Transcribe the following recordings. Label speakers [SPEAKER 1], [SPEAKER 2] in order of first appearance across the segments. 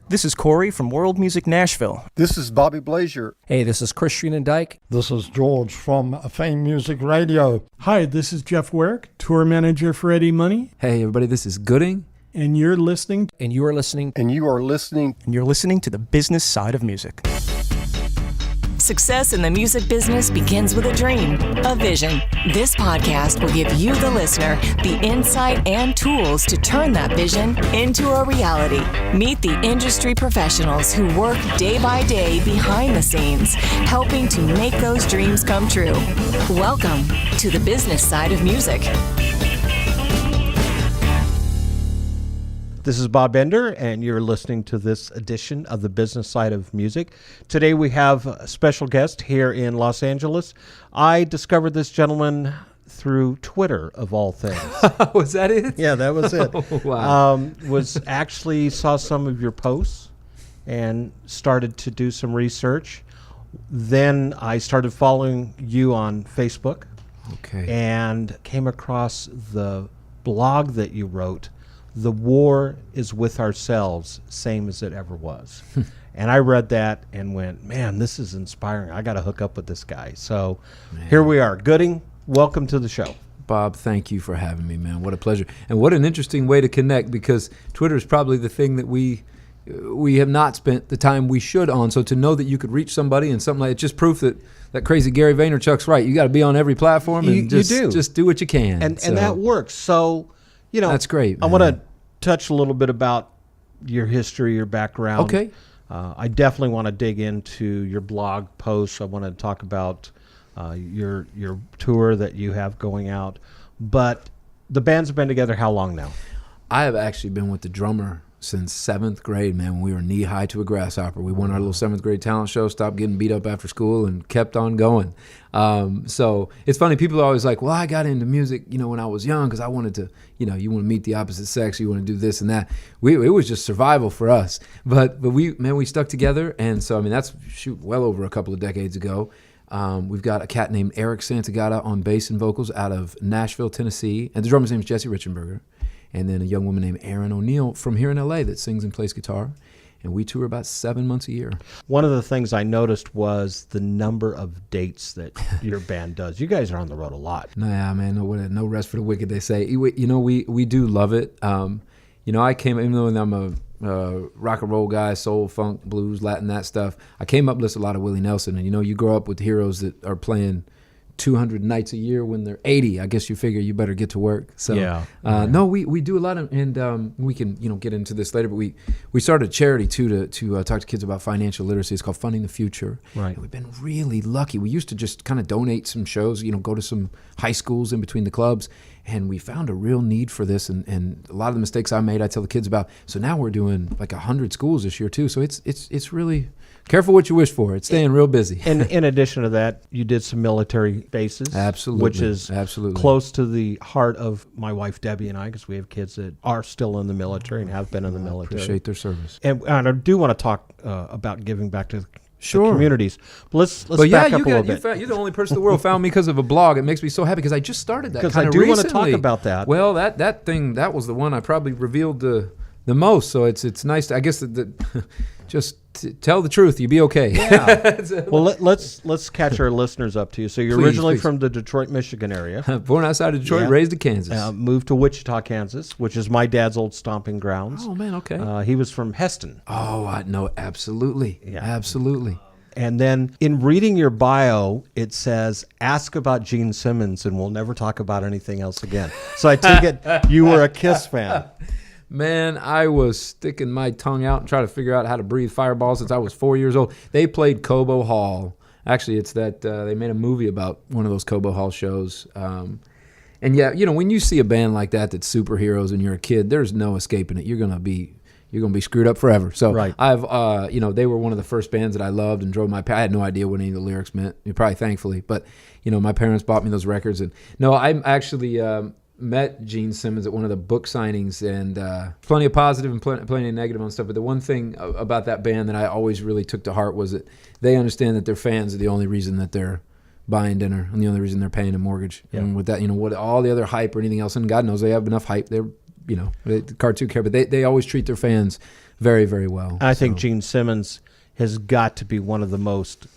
[SPEAKER 1] This is Corey from World Music Nashville.
[SPEAKER 2] This is Bobby Blazier.
[SPEAKER 3] Hey, this is Christian Dyke.
[SPEAKER 4] This is George from Fame Music Radio.
[SPEAKER 5] Hi, this is Jeff Werrick, tour manager for Eddie Money.
[SPEAKER 6] Hey, everybody, this is Gooding.
[SPEAKER 5] And you're listening.
[SPEAKER 3] And you are listening.
[SPEAKER 2] And you are listening.
[SPEAKER 1] And you're listening to the business side of music.
[SPEAKER 7] Success in the music business begins with a dream, a vision. This podcast will give you, the listener, the insight and tools to turn that vision into a reality. Meet the industry professionals who work day by day behind the scenes, helping to make those dreams come true. Welcome to the business side of music.
[SPEAKER 8] This is Bob Bender, and you're listening to this edition of the business side of music. Today we have a special guest here in Los Angeles. I discovered this gentleman through Twitter, of all things.
[SPEAKER 6] Was that it?
[SPEAKER 8] Yeah, that was it.
[SPEAKER 6] Oh, wow.
[SPEAKER 8] Was actually saw some of your posts and started to do some research. Then I started following you on Facebook.
[SPEAKER 6] Okay.
[SPEAKER 8] And came across the blog that you wrote. The war is with ourselves, same as it ever was. And I read that and went, man, this is inspiring. I got to hook up with this guy. So Here we are. Gooding, welcome to the show.
[SPEAKER 6] Bob, thank you for having me, man. What a pleasure. And what an interesting way to connect, because Twitter is probably the thing that we have not spent the time we should on. So to know that you could reach somebody and something like it's just proof that crazy Gary Vaynerchuk's right. You got to be on every platform and just do what you can.
[SPEAKER 8] And that works. So, you know,
[SPEAKER 6] that's great, man.
[SPEAKER 8] I want to touch a little bit about your history, your background.
[SPEAKER 6] Okay.
[SPEAKER 8] I definitely want to dig into your blog posts. I want to talk about your tour that you have going out. But the band's been together how long now?
[SPEAKER 6] I have actually been with the drummer since 7th grade, man, when we were knee-high to a grasshopper. We won our little 7th grade talent show, stopped getting beat up after school, and kept on going. So it's funny, people are always like, well, I got into music, when I was young because I wanted to, you want to meet the opposite sex, you want to do this and that. It was just survival for us. But we stuck together, and so, that's, well over a couple of decades ago. We've got a cat named Eric Santagata on bass and vocals out of Nashville, Tennessee, and the drummer's name is Jesse Richenberger. And then a young woman named Erin O'Neill from here in L.A. that sings and plays guitar. And we tour about 7 months a year. One
[SPEAKER 8] of the things I noticed was the number of dates that your band does. You guys are on the road a lot.
[SPEAKER 6] Nah, man, no rest for the wicked, they say. We do love it. I came, even though I'm a rock and roll guy, soul, funk, blues, Latin, that stuff, I came up listening a lot of Willie Nelson. And, you grow up with heroes that are playing 200 nights a year. When they're 80, I guess you figure you better get to work. So no, we do a lot of, and we can get into this later, but we started a charity too to talk to kids about financial literacy. It's called Funding the Future.
[SPEAKER 8] Right.
[SPEAKER 6] And we've been really lucky. We used to just kind of donate some shows, go to some high schools in between the clubs, and we found a real need for this, and a lot of the mistakes I made I tell the kids about. So now we're doing like 100 schools this year too. So it's really careful what you wish for. It's staying real busy.
[SPEAKER 8] And in addition to that, you did some military bases.
[SPEAKER 6] Absolutely.
[SPEAKER 8] Which is close to the heart of my wife, Debbie, and I, because we have kids that are still in the military and have been in the military.
[SPEAKER 6] Appreciate their service.
[SPEAKER 8] And I do want to talk about giving back to the communities. But let's back up a little bit.
[SPEAKER 6] You're the only person in the world found me because of a blog. It makes me so happy because I just started that kind of recently.
[SPEAKER 8] Because I do want to talk about that.
[SPEAKER 6] Well, that was the one I probably revealed the most. So it's nice. I guess that just tell the truth. You be okay.
[SPEAKER 8] Yeah. Well, let's catch our listeners up to you. So you're originally from the Detroit, Michigan area.
[SPEAKER 6] Born outside of Detroit, raised in Kansas.
[SPEAKER 8] Moved to Wichita, Kansas, which is my dad's old stomping grounds.
[SPEAKER 6] Oh man, okay.
[SPEAKER 8] He was from Heston.
[SPEAKER 6] Oh, I know, absolutely. Yeah, absolutely.
[SPEAKER 8] And then in reading your bio, it says, ask about Gene Simmons and we'll never talk about anything else again. So I take it you were a Kiss fan.
[SPEAKER 6] Man, I was sticking my tongue out and trying to figure out how to breathe Fireball since I was 4 years old. They played Cobo Hall. Actually, it's that they made a movie about one of those Cobo Hall shows. And yeah, when you see a band like that that's superheroes and you're a kid, there's no escaping it. You're gonna be screwed up forever. So
[SPEAKER 8] right.
[SPEAKER 6] I've they were one of the first bands that I loved and drove I had no idea what any of the lyrics meant. Probably thankfully, but my parents bought me those records. And no, I'm actually met Gene Simmons at one of the book signings, and plenty of positive and plenty of negative on stuff. But the one thing about that band that I always really took to heart was that they understand that their fans are the only reason that they're buying dinner and the only reason they're paying a mortgage. Yeah. And with that, what all the other hype or anything else, and God knows they have enough hype. They're, the cartoon care, but they always treat their fans very, very well.
[SPEAKER 8] I think Gene Simmons has got to be one of the most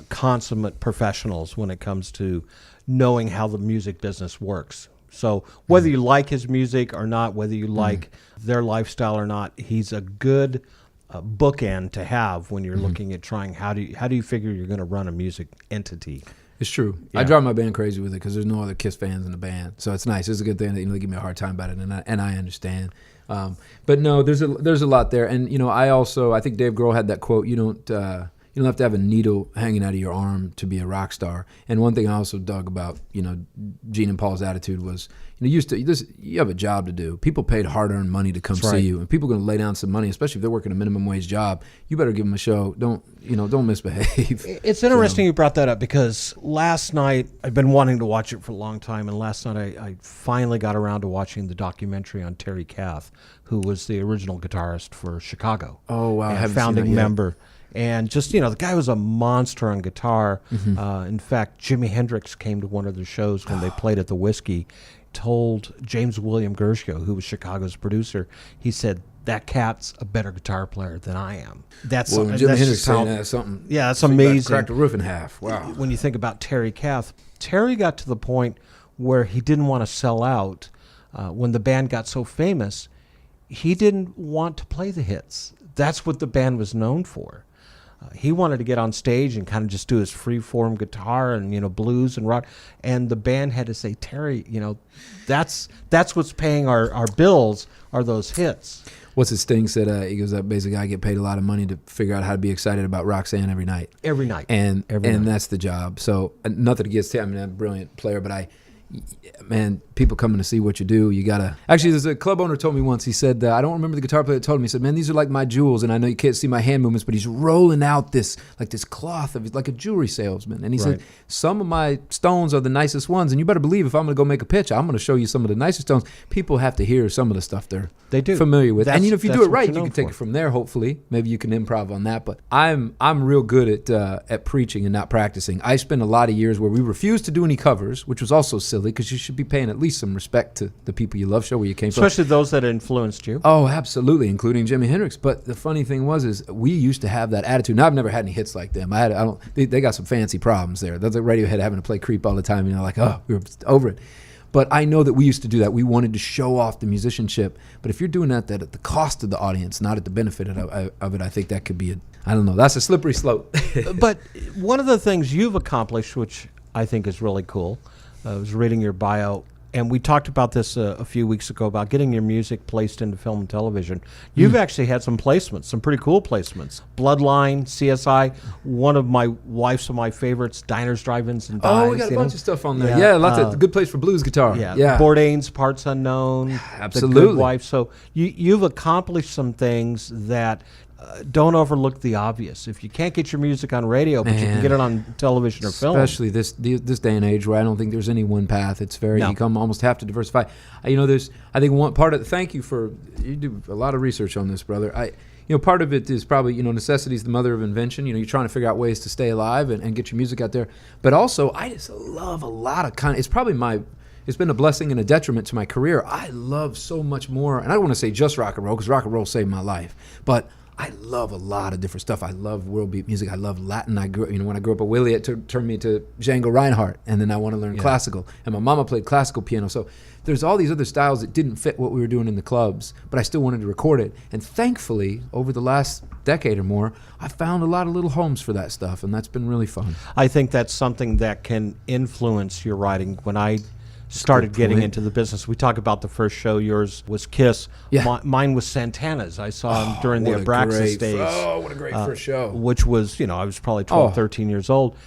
[SPEAKER 8] consummate professionals when it comes to knowing how the music business works. So whether you like his music or not, whether you like their lifestyle or not, he's a good bookend to have when you're looking at trying how do you figure you're going to run a music entity.
[SPEAKER 6] It's true.
[SPEAKER 8] Yeah.
[SPEAKER 6] I drive my band crazy with it because there's no other Kiss fans in the band, so it's nice. It's a good thing that they give me a hard time about it, and I understand. But no, there's a lot there, and I think Dave Grohl had that quote. You don't have to have a needle hanging out of your arm to be a rock star. And one thing I also dug about Gene and Paul's attitude was you have a job to do. People paid hard-earned money to come see you, and people are going to lay down some money, especially if they're working a minimum wage job. You better give them a show. Don't misbehave.
[SPEAKER 8] It's interesting you brought that up because last night, I've been wanting to watch it for a long time, and last night I finally got around to watching the documentary on Terry Kath, who was the original guitarist for Chicago.
[SPEAKER 6] Oh, wow. I
[SPEAKER 8] and
[SPEAKER 6] haven't
[SPEAKER 8] founding
[SPEAKER 6] seen that yet.
[SPEAKER 8] member. And just, the guy was a monster on guitar. In fact, Jimi Hendrix came to one of their shows when they played at the Whiskey, told James William Gershko, who was Chicago's producer, he said, that cat's a better guitar player than I am.
[SPEAKER 6] Jimi Hendrix saying that something.
[SPEAKER 8] Yeah, that's amazing.
[SPEAKER 6] Cracked the roof in half. Wow.
[SPEAKER 8] When you think about Terry Kath, Terry got to the point where he didn't want to sell out. When the band got so famous, he didn't want to play the hits. That's what the band was known for. He wanted to get on stage and kind of just do his free-form guitar and blues and rock, and the band had to say, Terry, that's what's paying our bills are those hits.
[SPEAKER 6] What's his thing said? He goes, basically, I get paid a lot of money to figure out how to be excited about Roxanne every night.
[SPEAKER 8] Every night.
[SPEAKER 6] And
[SPEAKER 8] Every night.
[SPEAKER 6] that's the job. So nothing against him. I'm a brilliant player, but people coming to see what you do, you gotta. Actually, there's a club owner told me once. He said, I don't remember the guitar player that told me. He said, man, these are like my jewels, and I know you can't see my hand movements, but he's rolling out this cloth of like a jewelry salesman. And he said, some of my stones are the nicest ones, and you better believe if I'm gonna go make a pitch, I'm gonna show you some of the nicest stones. People have to hear some of the stuff they do familiar with, and if you do it right, you can take it from there. Hopefully, maybe you can improv on that. But I'm real good at preaching and not practicing. I spent a lot of years where we refused to do any covers, which was also silly because you should be paying at least some respect to the people you love. Show where you came from,
[SPEAKER 8] especially those that influenced you.
[SPEAKER 6] Oh, absolutely, including Jimi Hendrix. But the funny thing is we used to have that attitude. Now I've never had any hits like them. They got some fancy problems there. That's like Radiohead having to play Creep all the time. We were over it. But I know that we used to do that. We wanted to show off the musicianship. But if you're doing that at the cost of the audience, not at the benefit of it, I think that could be I don't know. That's a slippery slope.
[SPEAKER 8] But one of the things you've accomplished, which I think is really cool, I was reading your bio, and we talked about this a few weeks ago about getting your music placed into film and television. You've actually had some placements, some pretty cool placements. Bloodline, CSI, one of my wife's of my favorites, Diners, Drive-Ins, and Dives.
[SPEAKER 6] Oh, we got a bunch of stuff on there. Yeah, lots of good place for blues guitar.
[SPEAKER 8] Yeah.
[SPEAKER 6] Yeah.
[SPEAKER 8] Bourdain's Parts Unknown.
[SPEAKER 6] Absolutely.
[SPEAKER 8] The Good Wife. So you've accomplished some things that don't overlook the obvious. If you can't get your music on radio, but you can get it on television or film.
[SPEAKER 6] Especially this day and age where I don't think there's any one path. It's you almost have to diversify. There's, I think one part of, thank you you do a lot of research on this, brother. Part of it is probably, necessity is the mother of invention. You're trying to figure out ways to stay alive and get your music out there. But also, I just love a lot of it's been a blessing and a detriment to my career. I love so much more, and I don't want to say just rock and roll because rock and roll saved my life, but I love a lot of different stuff. I love world beat music. I love Latin. When I grew up a Willie, it turned me to Django Reinhardt, and then I want to learn classical. And my mama played classical piano. So there's all these other styles that didn't fit what we were doing in the clubs, but I still wanted to record it. And thankfully, over the last decade or more, I found a lot of little homes for that stuff, and that's been really fun.
[SPEAKER 8] I think that's something that can influence your writing. When I started getting into the business, we talk about the first show. Yours was Kiss.
[SPEAKER 6] Yeah.
[SPEAKER 8] Mine was Santana's. I saw him during the Abraxas days.
[SPEAKER 6] Oh, what a great first show.
[SPEAKER 8] Which was, I was probably 12, 13 years old.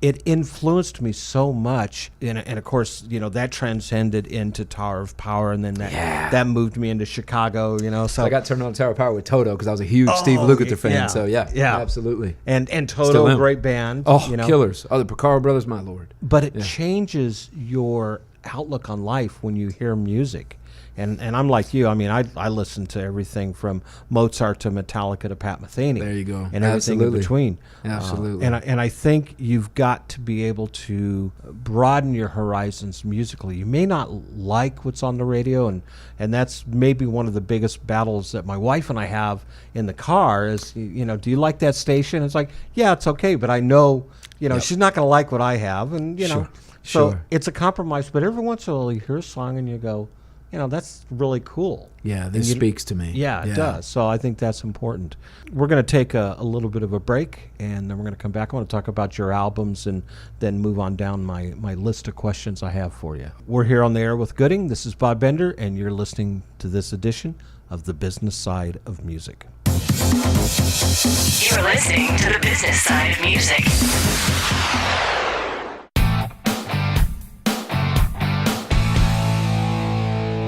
[SPEAKER 8] It influenced me so much. And of course, that transcended into Tower of Power. And then that moved me into Chicago, So
[SPEAKER 6] I got turned on to Tower of Power with Toto because I was a huge Steve Lukather fan.
[SPEAKER 8] Yeah.
[SPEAKER 6] So, absolutely.
[SPEAKER 8] And Toto, great band.
[SPEAKER 6] Killers. The Porcaro Brothers, my lord.
[SPEAKER 8] But it changes your outlook on life when you hear music. And I'm like you. I mean, I listen to everything from Mozart to Metallica to Pat Metheny.
[SPEAKER 6] There you go.
[SPEAKER 8] And everything in between.
[SPEAKER 6] Absolutely.
[SPEAKER 8] And I think you've got to be able to broaden your horizons musically. You may not like what's on the radio, and that's maybe one of the biggest battles that my wife and I have in the car is, you know, do you like that station? It's like, yeah, it's okay, but I know, you know, she's not going to like what I have, and, you know. So it's a compromise, but every once in a while you hear a song and you go, you know, that's really cool.
[SPEAKER 6] Yeah, this speaks to me.
[SPEAKER 8] Yeah, it does. So I think that's important. We're going to take a little bit of a break, and then we're going to come back. I want to talk about your albums and then move on down my list of questions I have for you. We're here on the air with Gooding. This is Bob Bender, and you're listening to this edition of The Business Side of Music.
[SPEAKER 7] You're listening to The Business Side of Music.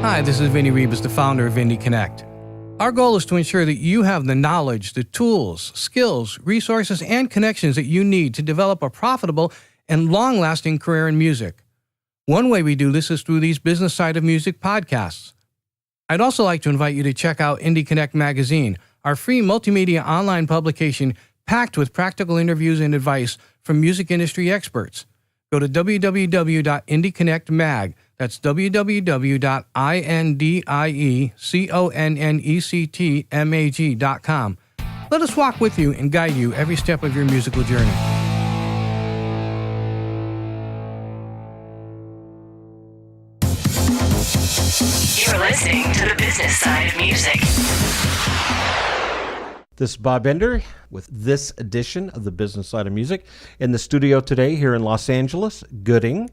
[SPEAKER 9] Hi, this is Vinny Rebus, the founder of Indie Connect. Our goal is to ensure that you have the knowledge, the tools, skills, resources, and connections that you need to develop a profitable and long-lasting career in music. One way we do this is through these Business Side of Music podcasts. I'd also like to invite you to check out Indie Connect magazine, our free multimedia online publication packed with practical interviews and advice from music industry experts. Go to www.indieconnectmag. That's www.indieconnectmag.com. Let us walk with you and guide you every step of your musical journey.
[SPEAKER 7] You're listening to The Business Side of Music.
[SPEAKER 8] This is Bob Bender with this edition of The Business Side of Music. In the studio today here in Los Angeles, Gooding.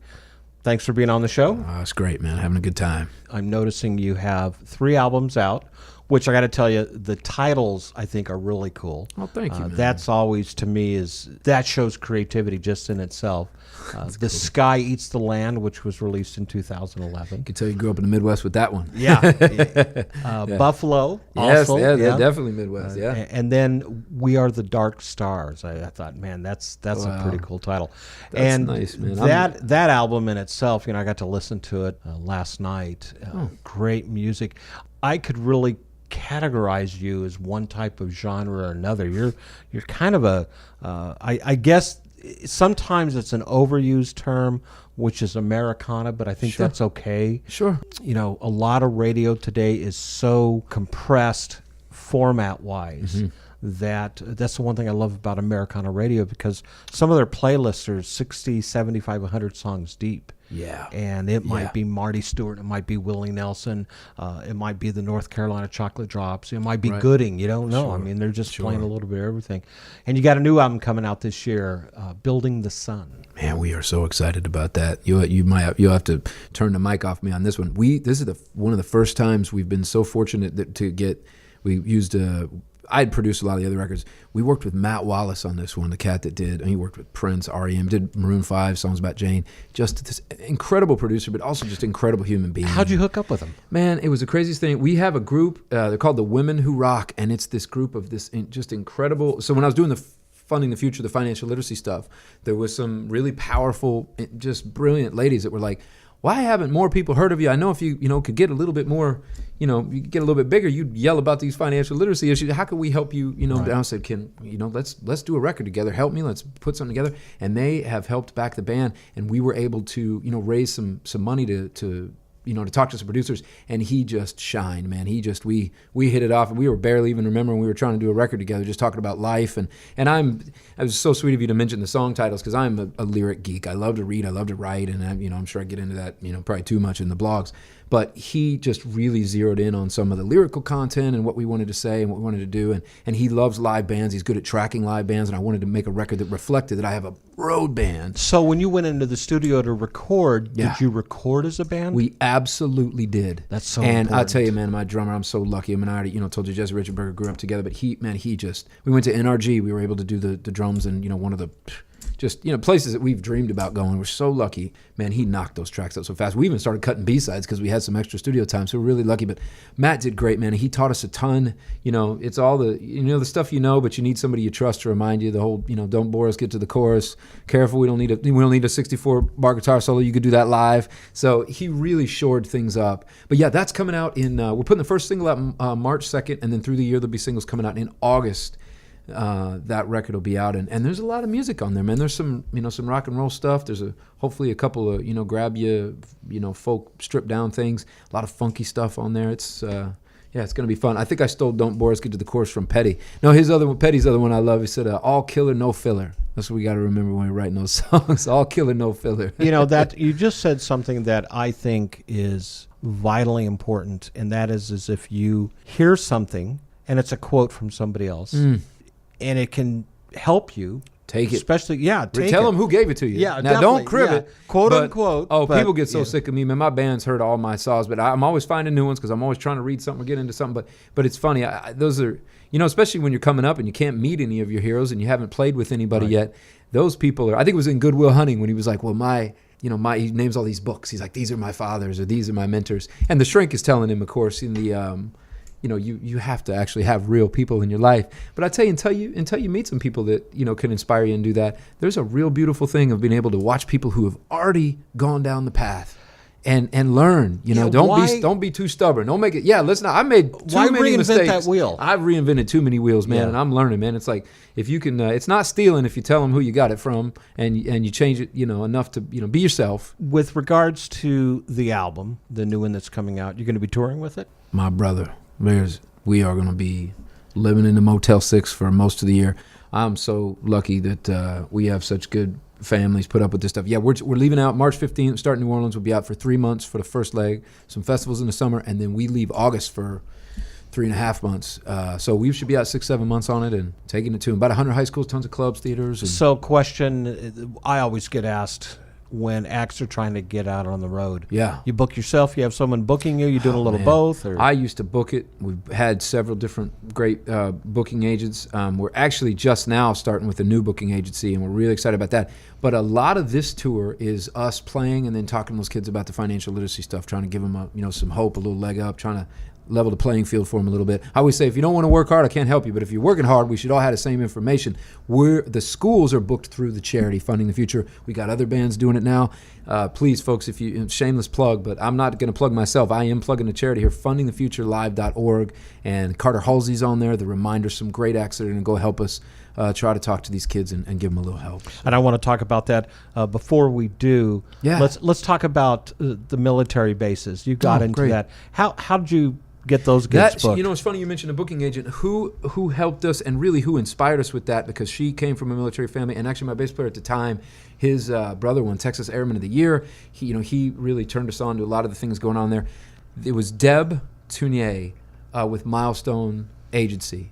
[SPEAKER 8] Thanks for being on the show.
[SPEAKER 6] Oh, it's great, man. Having a good time.
[SPEAKER 8] I'm noticing you have 3 albums out, which I got to tell you, the titles I think are really cool.
[SPEAKER 6] Oh, thank you, man.
[SPEAKER 8] That's always, to me, that shows creativity just in itself. The Sky Eats the Land, which was released in 2011.
[SPEAKER 6] I can tell you grew up in the Midwest with that one.
[SPEAKER 8] Yeah. Buffalo.
[SPEAKER 6] Yes,
[SPEAKER 8] also,
[SPEAKER 6] yeah, definitely Midwest, yeah.
[SPEAKER 8] And then We Are the Dark Stars. I thought, man, that's a pretty cool title.
[SPEAKER 6] That's nice, man.
[SPEAKER 8] That album in itself, you know, I got to listen to it last night. Great music. I could really categorize you as one type of genre or another. You're kind of I guess sometimes it's an overused term, which is Americana, but I think that's okay.
[SPEAKER 6] Sure.
[SPEAKER 8] You know, a lot of radio today is so compressed format-wise that's the one thing I love about Americana radio, because some of their playlists are 60, 75, 100 songs deep.
[SPEAKER 6] Yeah.
[SPEAKER 8] And it might be Marty Stewart, it might be Willie Nelson, it might be the North Carolina Chocolate Drops, it might be Gooding, you don't know. I mean, they're just playing a little bit of everything. And you got a new album coming out this year, Building the Sun.
[SPEAKER 6] Man, we are so excited about that. You'll have to turn the mic off me on this one. This is one of the first times we've been so fortunate to get. We used I'd produced a lot of the other records. We worked with Matt Wallace on this one, the cat that did. And he worked with Prince, R.E.M., did Maroon 5, songs about Jane. Just this incredible producer, but also just incredible human being.
[SPEAKER 8] How'd you hook up with him?
[SPEAKER 6] Man, it was the craziest thing. We have a group. They're called the Women Who Rock, and it's this group of this just incredible. So when I was doing the Funding the Future, the financial literacy stuff, there was some really powerful, just brilliant ladies that were like, why haven't more people heard of you? I know if you could get a little bit more, you get a little bit bigger, you'd yell about these financial literacy issues. How can we help you? Right. And I said, let's do a record together. Help me. Let's put something together. And they have helped back the band, and we were able to, raise some money to talk to some producers, and he just shined, man. We hit it off, and we were barely even remembering we were trying to do a record together, just talking about life. And it was so sweet of you to mention the song titles, because I'm a lyric geek. I love to read, I love to write, and I'm sure I get into that, probably too much in the blogs. But he just really zeroed in on some of the lyrical content and what we wanted to say and what we wanted to do. And he loves live bands. He's good at tracking live bands. And I wanted to make a record that reflected that I have a road band.
[SPEAKER 8] So when you went into the studio to record, did you record as a band?
[SPEAKER 6] We absolutely did.
[SPEAKER 8] That's so
[SPEAKER 6] And
[SPEAKER 8] important.
[SPEAKER 6] I'll tell you, man, my drummer, I'm so lucky. I mean, I already, told you Jesse Richenberger grew up together. But we went to NRG. We were able to do the drums in, one of the just, places that we've dreamed about going. We're so lucky. Man, he knocked those tracks out so fast. We even started cutting B-sides because we had some extra studio time, so we're really lucky. But Matt did great, man. He taught us a ton. It's all the, the stuff but you need somebody you trust to remind you. The whole, don't bore us, get to the chorus. Careful, we don't need a 64-bar guitar solo. You could do that live. So he really shored things up. But yeah, that's coming out in, we're putting the first single out March 2nd, and then through the year there'll be singles coming out in August. That record will be out, and there's a lot of music on there, man. There's some some rock and roll stuff. There's hopefully a couple of grab you folk stripped down things. A lot of funky stuff on there. It's it's gonna be fun. I think I stole "Don't Bore Us, Get to the Chorus" from Petty. No, Petty's other one I love. He said "All killer, no filler." That's what we got to remember when we're writing those songs. All killer, no filler.
[SPEAKER 8] That you just said something that I think is vitally important, and that is if you hear something and it's a quote from somebody else. And it can help you.
[SPEAKER 6] Take it.
[SPEAKER 8] Especially,
[SPEAKER 6] tell them who gave it to you.
[SPEAKER 8] Yeah,
[SPEAKER 6] now don't crib it.
[SPEAKER 8] Quote unquote.
[SPEAKER 6] Oh, people get so sick of me, man. My band's heard all my songs, but I'm always finding new ones because I'm always trying to read something or get into something. But it's funny. Those are, especially when you're coming up and you can't meet any of your heroes and you haven't played with anybody yet. Those people are, I think it was in Good Will Hunting when he was like, well, he names all these books. He's like, these are my fathers or these are my mentors. And the shrink is telling him, of course, in the, you have to actually have real people in your life. But I tell you, until you meet some people that, can inspire you and do that, there's a real beautiful thing of being able to watch people who have already gone down the path and learn. Don't be too stubborn. Don't make it. Yeah, listen, I made too many mistakes.
[SPEAKER 8] That wheel?
[SPEAKER 6] I've reinvented too many wheels, man, and I'm learning, man. It's like if you can, it's not stealing if you tell them who you got it from and you change it, enough to, be yourself.
[SPEAKER 8] With regards to the album, the new one that's coming out, you're going to be touring with it?
[SPEAKER 6] My brother. We are going to be living in the Motel 6 for most of the year. I'm so lucky that we have such good families put up with this stuff. Yeah, we're leaving out March 15th, starting New Orleans. We'll be out for 3 months for the first leg, some festivals in the summer, and then we leave August for 3.5 months. So we should be out 6-7 months on it and taking it to about 100 high schools, tons of clubs, theaters.
[SPEAKER 8] So question I always get asked when acts are trying to get out on the road.
[SPEAKER 6] Yeah.
[SPEAKER 8] You book yourself, you have someone booking you, you're doing a little both? Or?
[SPEAKER 6] I used to book it. We've had several different great booking agents. We're actually just now starting with a new booking agency, and we're really excited about that. But a lot of this tour is us playing and then talking to those kids about the financial literacy stuff, trying to give them some hope, a little leg up, trying to level the playing field for them a little bit. I always say, if you don't want to work hard, I can't help you. But if you're working hard, we should all have the same information. The schools are booked through the charity Funding the Future. We got other bands doing it now. Please, folks, if you shameless plug, but I'm not going to plug myself. I am plugging the charity here, fundingthefuturelive.org, and Carter Halsey's on there. The reminder, some great acts that are going to go help us try to talk to these kids and give them a little help.
[SPEAKER 8] And I want to talk about that. Before we do, let's talk about the military bases. You got into that. How did you get those gigs booked?
[SPEAKER 6] It's funny you mentioned a booking agent who helped us and really who inspired us with that, because she came from a military family, and actually my bass player at the time, his brother won Texas Airman of the Year. He really turned us on to a lot of the things going on there. It was Deb Tunier with Milestone Agency.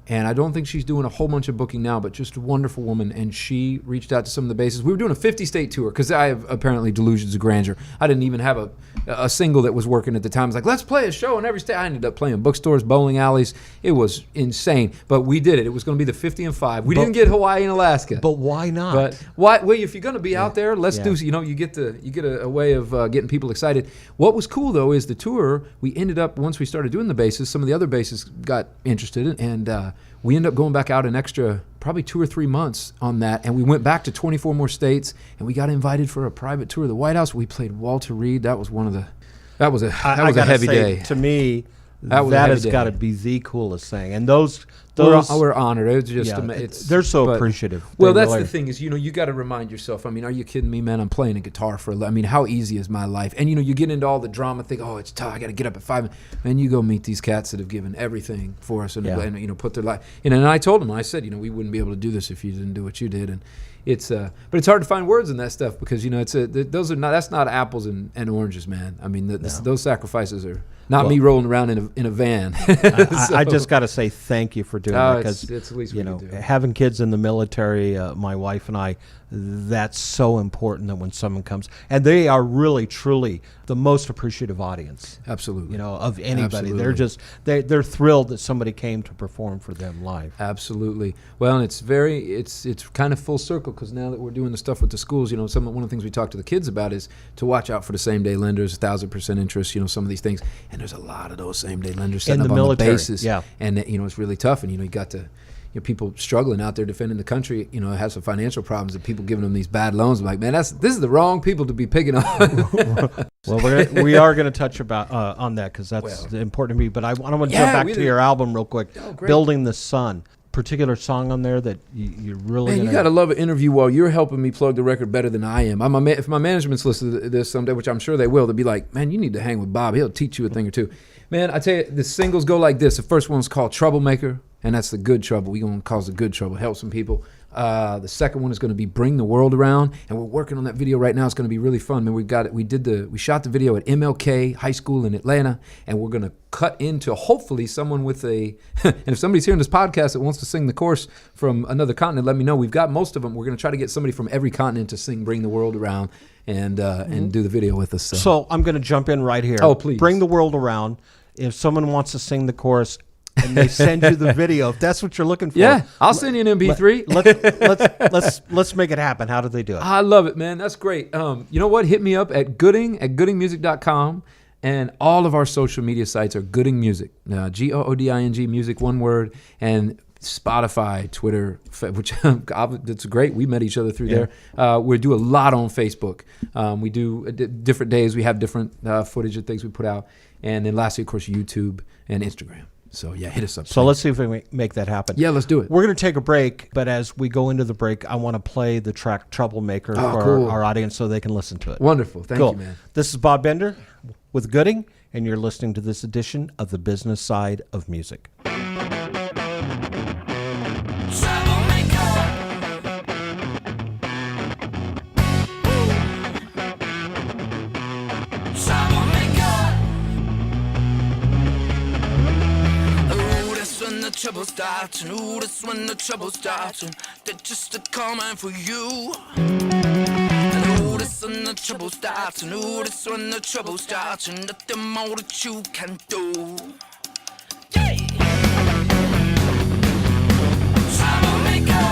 [SPEAKER 6] And I don't think she's doing a whole bunch of booking now, but just a wonderful woman. And she reached out to some of the bases. We were doing a 50-state tour because I have apparently delusions of grandeur. I didn't even have a single that was working at the time. I was like, let's play a show in every state. I ended up playing bookstores, bowling alleys. It was insane. But we did it. It was going to be the 50 and 5. We didn't get Hawaii and Alaska.
[SPEAKER 8] But why not?
[SPEAKER 6] But why? Well, if you're going to be out there, let's do. You get a way of getting people excited. What was cool though is the tour. We ended up, once we started doing the bases, some of the other bases got interested, and we ended up going back out an extra probably 2 or 3 months on that, and we went back to 24 more states, and we got invited for a private tour of the White House. We played Walter Reed. That was a heavy day.
[SPEAKER 8] To me, that has got to be the coolest thing. And those
[SPEAKER 6] we're honored. It was just
[SPEAKER 8] they're so appreciative.
[SPEAKER 6] Well, that's the thing is, you got to remind yourself. I mean, are you kidding me, man? I'm playing a guitar how easy is my life? And you get into all the drama, think, oh, it's tough. I got to get up at 5, and you go meet these cats that have given everything for us and put their life. And I told them, I said, we wouldn't be able to do this if you didn't do what you did. And it's but it's hard to find words in that stuff because that's not apples and oranges, man. I mean, those sacrifices are. not me rolling around in a van.
[SPEAKER 8] I just got to say thank you for doing that, because
[SPEAKER 6] it's the least we can do.
[SPEAKER 8] having kids in the military, my wife and I, that's so important that when someone comes, and they are really truly the most appreciative audience.
[SPEAKER 6] Absolutely.
[SPEAKER 8] Of anybody.
[SPEAKER 6] Absolutely.
[SPEAKER 8] They're just they're thrilled that somebody came to perform for them live.
[SPEAKER 6] Absolutely. Well, and it's kind of full circle, because now that we're doing the stuff with the schools, one of the things we talk to the kids about is to watch out for the same day lenders, 1,000% interest, some of these things, and there's a lot of those same day lenders setting
[SPEAKER 8] In the
[SPEAKER 6] up
[SPEAKER 8] military,
[SPEAKER 6] on the bases,
[SPEAKER 8] yeah.
[SPEAKER 6] And it's really tough, and you got to. People struggling out there defending the country, have some financial problems, and people giving them these bad loans. I'm like, man, this is the wrong people to be picking on.
[SPEAKER 8] Well, we are going to touch on that, because that's important to me. But I want to jump back to your album real quick.
[SPEAKER 6] Oh, great.
[SPEAKER 8] Building the Sun. Particular song on there that you really.
[SPEAKER 6] Man, you got to love an interview while you're helping me plug the record better than I am. If my management's listening to this someday, which I'm sure they will, they'll be like, man, you need to hang with Bob. He'll teach you a thing or two. Man, I tell you, the singles go like this. The first one's called Troublemaker, and that's the good trouble. We're going to cause the good trouble, help some people. The second one is going to be Bring the World Around, and we're working on that video right now. It's going to be really fun. Man, we shot the video at MLK High School in Atlanta, and we're going to cut into hopefully someone with and if somebody's hearing this podcast that wants to sing the chorus from another continent, let me know. We've got most of them. We're going to try to get somebody from every continent to sing Bring the World Around and do the video with us.
[SPEAKER 8] So I'm going to jump in right here.
[SPEAKER 6] Oh, please.
[SPEAKER 8] Bring the World Around. If someone wants to sing the chorus and they send you the video, if that's what you're looking for,
[SPEAKER 6] yeah, I'll send you an MP3.
[SPEAKER 8] Let's make it happen. How do they do it?
[SPEAKER 6] I love it, man. That's great. You know what? Hit me up at goodingmusic.com, and all of our social media sites are Gooding Music, Gooding music, one word, and Spotify, Twitter, which that's great. We met each other through there. We do a lot on Facebook. We do different days. We have different footage and things we put out, and then lastly, of course, YouTube and Instagram. So yeah, hit us up.
[SPEAKER 8] So let's see if we make that happen.
[SPEAKER 6] Yeah, let's do it.
[SPEAKER 8] We're going to take a break, but as we go into the break, I want to play the track Troublemaker for
[SPEAKER 6] cool.
[SPEAKER 8] our audience so they can listen to it.
[SPEAKER 6] Wonderful. Thank you, man.
[SPEAKER 8] This is Bob Bender with Gooding, and you're listening to this edition of The Business Side of Music.
[SPEAKER 10] Trouble starts, and ooh, that's when the trouble starts, and they're just coming for you. And ooh, that's when the trouble starts, and ooh, that's when the trouble starts, and nothing more that you can do. Yeah. Troublemaker,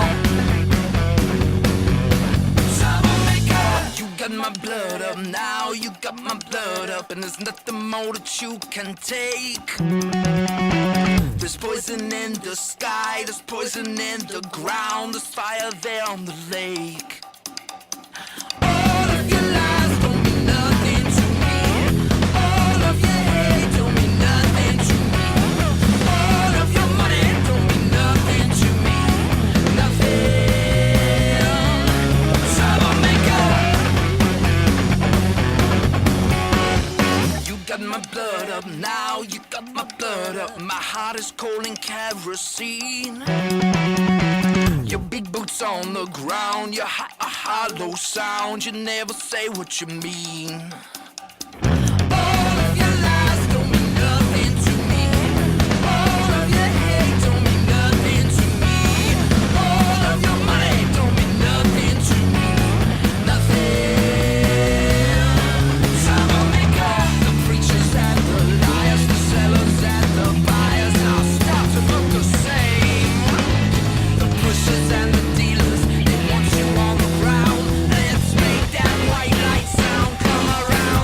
[SPEAKER 10] troublemaker. You got my blood up now, you got my blood up, and there's nothing more that you can take. There's poison in the sky, there's poison in the ground, there's fire there on the lake. All of your lies don't mean nothing to me. All of your hate don't mean nothing to me. All of your money don't mean nothing to me. Nothing. Troublemaker. You got my blood up now, you got my blood up. My heart is cold and kerosene. Your big boots on the ground, your a hollow sound. You never say what you mean. All of your lies don't mean nothing to me. All of your hate don't mean nothing to me. All of your money don't mean nothing to me. Nothing. Troublemaker. The preachers and the liars, the sellers and the buyers now start to look the same. The pushers and the dealers, they want you on the ground. Let's make that white light sound come around.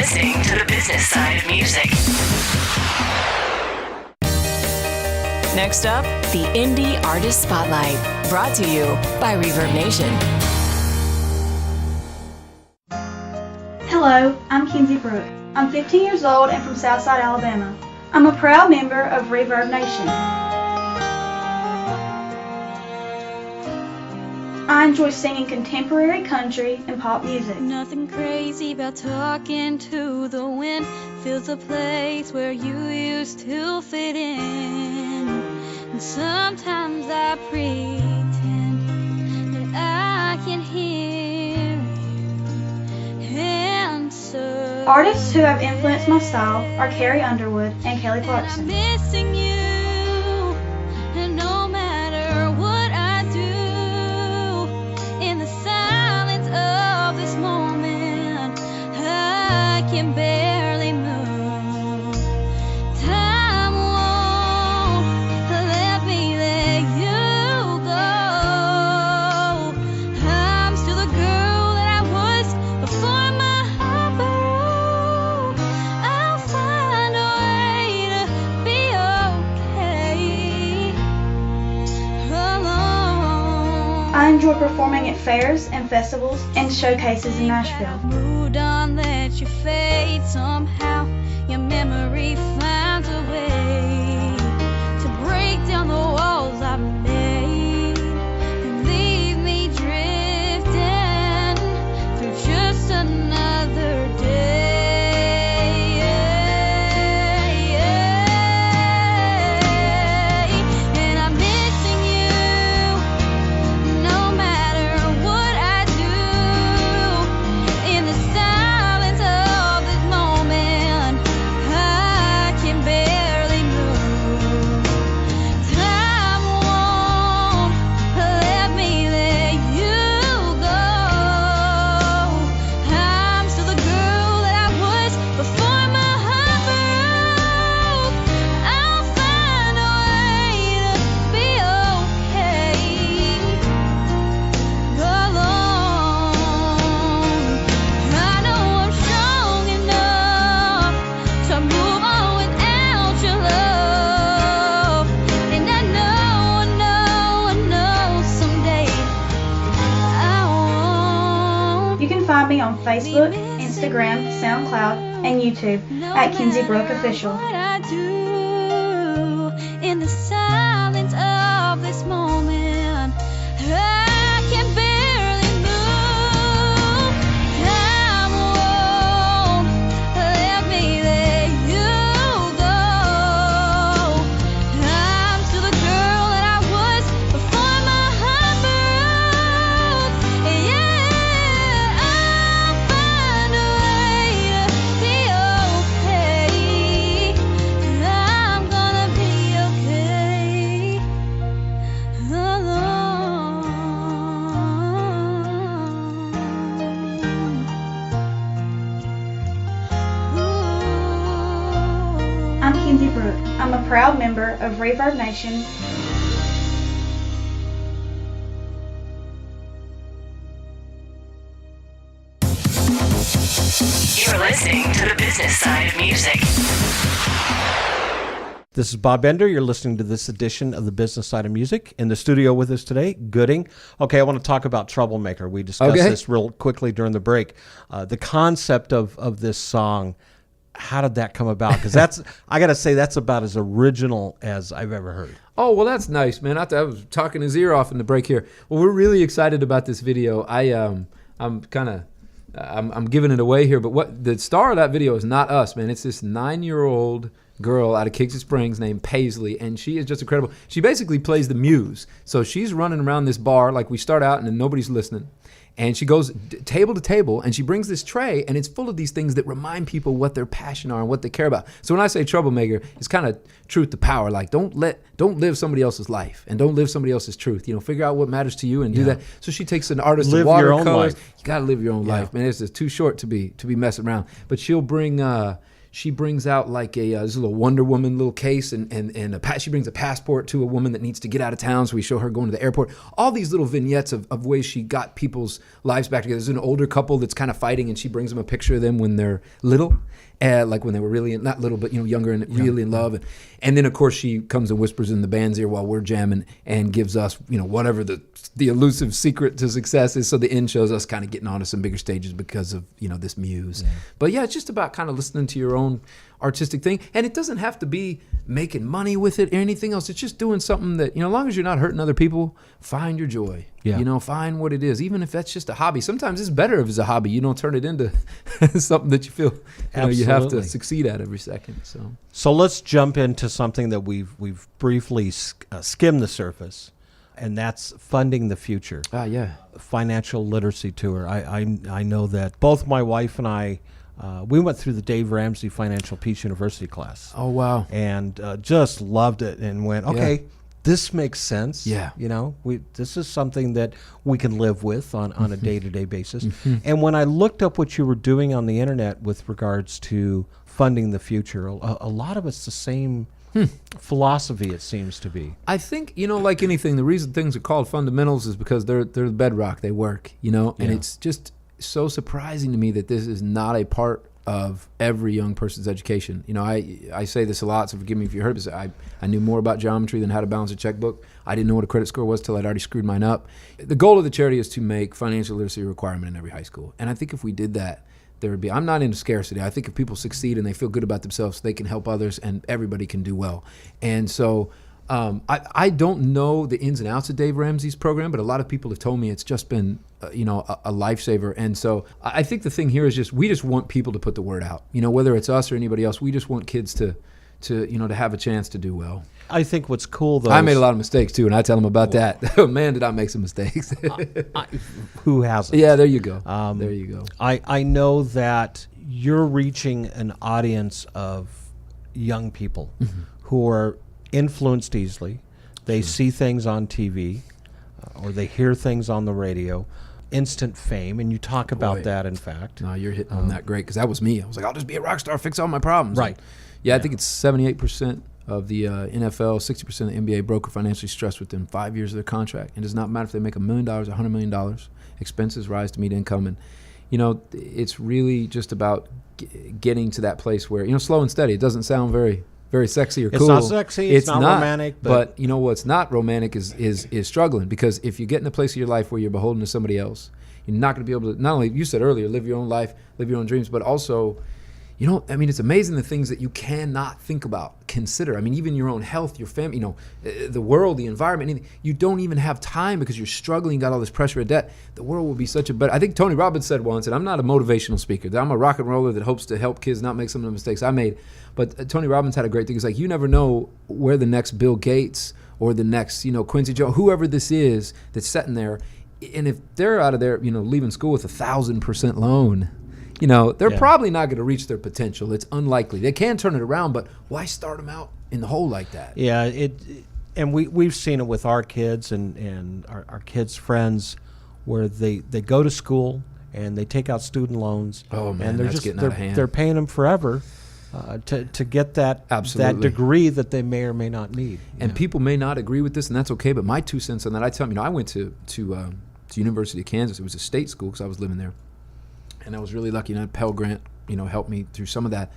[SPEAKER 7] listening to the business side of music. Next up, the Indie Artist Spotlight, brought to you by Reverb Nation.
[SPEAKER 11] Hello, I'm Kinsey Brooke. I'm 15 years old and from Southside, Alabama. I'm a proud member of Reverb Nation. I enjoy singing contemporary country and pop music.
[SPEAKER 12] Nothing crazy about talking to the wind. Feels a place where you used to fit in. And sometimes I pretend that I can hear answers.
[SPEAKER 11] Artists who have influenced my style are Carrie Underwood and Kelly Clarkson.
[SPEAKER 12] I'm missing you, and no matter what I do, in the silence of this moment, I can barely move. Time won't let me let you go. I'm still the girl that I was before my heart broke. I'll find a way to be okay alone.
[SPEAKER 11] I enjoy performing at fairs and festivals and showcases in Nashville.
[SPEAKER 12] Moved on, let you fade somehow. Your memory finds a way to break down the walls I've made and leave me drifting through just another day. And I'm missing you, no matter what I do. In the silence of this moment, I can barely move. Time won't let me let you go. I'm still the girl that I was before my heart broke. I'll find a way to be okay alone. I know I'm strong enough to move on without your love, and I know someday I won't.
[SPEAKER 11] You can find me on Facebook, Instagram, SoundCloud, and YouTube at Kinsey Brooke Official.
[SPEAKER 12] What I do in the silence of this moment, I can barely move. Time won't let me let you go. I'm still the girl that I was before my heart broke. Yeah, I'll find a way to be okay. I'm gonna be okay alone.
[SPEAKER 11] I'm Kinsey Brooke. I'm a proud member of Reverb Nation.
[SPEAKER 7] You're listening to the business side of music.
[SPEAKER 8] This is Bob Bender. You're listening to this edition of the Business Side of Music. In the studio with us today, Gooding. Okay, I want to talk about Troublemaker. We discussed this real quickly during the break. The concept of this song, how did that come about? Because that's, I got to say, that's about as original as I've ever heard.
[SPEAKER 6] Oh, well, that's nice, man. I was talking his ear off in the break here. Well, we're really excited about this video. I'm giving it away here, but what the star of that video is not us, man. It's this 9-year-old girl out of Cajun Springs named Paisley, and she is just incredible. She basically plays the muse. So she's running around this bar like we start out and then nobody's listening. And she goes table to table, and she brings this tray, and it's full of these things that remind people what their passion are and what they care about. So when I say troublemaker, it's kind of truth to power. Like, don't live somebody else's life, and don't live somebody else's truth. You know, figure out what matters to you and do that. So she takes an artist
[SPEAKER 8] Live
[SPEAKER 6] of
[SPEAKER 8] your own
[SPEAKER 6] watercolors.
[SPEAKER 8] life.
[SPEAKER 6] You got to live your own life, man. It's just too short to be messing around. But she'll bring she brings out like this little Wonder Woman little case, and she brings a passport to a woman that needs to get out of town, so we show her going to the airport. All these little vignettes of ways she got people's lives back together. There's an older couple that's kind of fighting, and she brings them a picture of them when they're little, like when they were really, not little, but younger and really in love. And then, of course, she comes and whispers in the band's ear while we're jamming and gives us, whatever the elusive secret to success is. So the end shows us kind of getting onto some bigger stages because of, this muse. Yeah. But yeah, it's just about kind of listening to your own artistic thing. And it doesn't have to be making money with it or anything else. It's just doing something that, as long as you're not hurting other people, find your joy. Yeah. Find what it is, even if that's just a hobby. Sometimes it's better if it's a hobby. You don't turn it into something that you feel you have to succeed at every second.
[SPEAKER 8] So let's jump into something that we've briefly skimmed the surface, and that's funding the future.
[SPEAKER 6] Yeah.
[SPEAKER 8] Financial literacy tour. I know that both my wife and I, we went through the Dave Ramsey Financial Peace University class.
[SPEAKER 6] Oh, wow.
[SPEAKER 8] And just loved it and went, okay, this makes sense.
[SPEAKER 6] Yeah.
[SPEAKER 8] This is something that we can live with on a day-to-day basis. And when I looked up what you were doing on the internet with regards to funding the future, a lot of it's the same philosophy, it seems to be.
[SPEAKER 6] I think, like anything, the reason things are called fundamentals is because they're the bedrock. They work, and it's just so surprising to me that this is not a part of every young person's education. I say this a lot, so forgive me if you heard this. I knew more about geometry than how to balance a checkbook. I didn't know what a credit score was till I'd already screwed mine up. The goal of the charity is to make financial literacy a requirement in every high school. And I think if we did that, there would be, I'm not into scarcity. I think if people succeed and they feel good about themselves, they can help others and everybody can do well. And so I don't know the ins and outs of Dave Ramsey's program, but a lot of people have told me it's just been a lifesaver. And so I think the thing here is we just want people to put the word out. Whether it's us or anybody else, we just want kids to have a chance to do well.
[SPEAKER 8] I think what's cool, though,
[SPEAKER 6] I made a lot of mistakes too, and I tell them about that. Man, did I make some mistakes.
[SPEAKER 8] Who hasn't?
[SPEAKER 6] Yeah, there you go. There you go.
[SPEAKER 8] I know that you're reaching an audience of young people who are influenced easily. They see things on TV or they hear things on the radio. Instant fame, and you talk about that, in fact.
[SPEAKER 6] No, you're hitting on that great, because that was me. I was like, I'll just be a rock star, fix all my problems.
[SPEAKER 8] Right.
[SPEAKER 6] Yeah, I think it's 78% of the NFL, 60% of the NBA broke or financially stressed within 5 years of their contract. It does not matter if they make $1 million, $100 million. Expenses rise to meet income. And, it's really just about getting to that place where, slow and steady. It doesn't sound very sexy or cool.
[SPEAKER 8] It's not sexy. It's not romantic.
[SPEAKER 6] But what's not romantic is struggling, because if you get in a place of your life where you're beholden to somebody else, you're not going to be able to, not only, you said earlier, live your own life, live your own dreams, but also, it's amazing the things that you cannot think about, consider. Even your own health, your family, the world, the environment, you don't even have time because you're struggling, you got all this pressure of debt. The world will be such a better, I think Tony Robbins said once, and I'm not a motivational speaker, I'm a rock and roller that hopes to help kids not make some of the mistakes I made. But Tony Robbins had a great thing. It's like, you never know where the next Bill Gates or the next, Quincy Jones, whoever this is that's sitting there, and if they're out of there, leaving school with 1,000% loan, they're probably not going to reach their potential. It's unlikely. They can turn it around, but why start them out in the hole like that?
[SPEAKER 8] Yeah, and we've seen it with our kids and our kids' friends, where they go to school and they take out student loans.
[SPEAKER 6] Oh man,
[SPEAKER 8] and
[SPEAKER 6] that's getting out of hand.
[SPEAKER 8] They're paying them forever to get that degree that they may or may not need.
[SPEAKER 6] And people may not agree with this, and that's okay. But my 2 cents on that, I tell them, I went to University of Kansas. It was a state school because I was living there. And I was really lucky, and Pell Grant, helped me through some of that.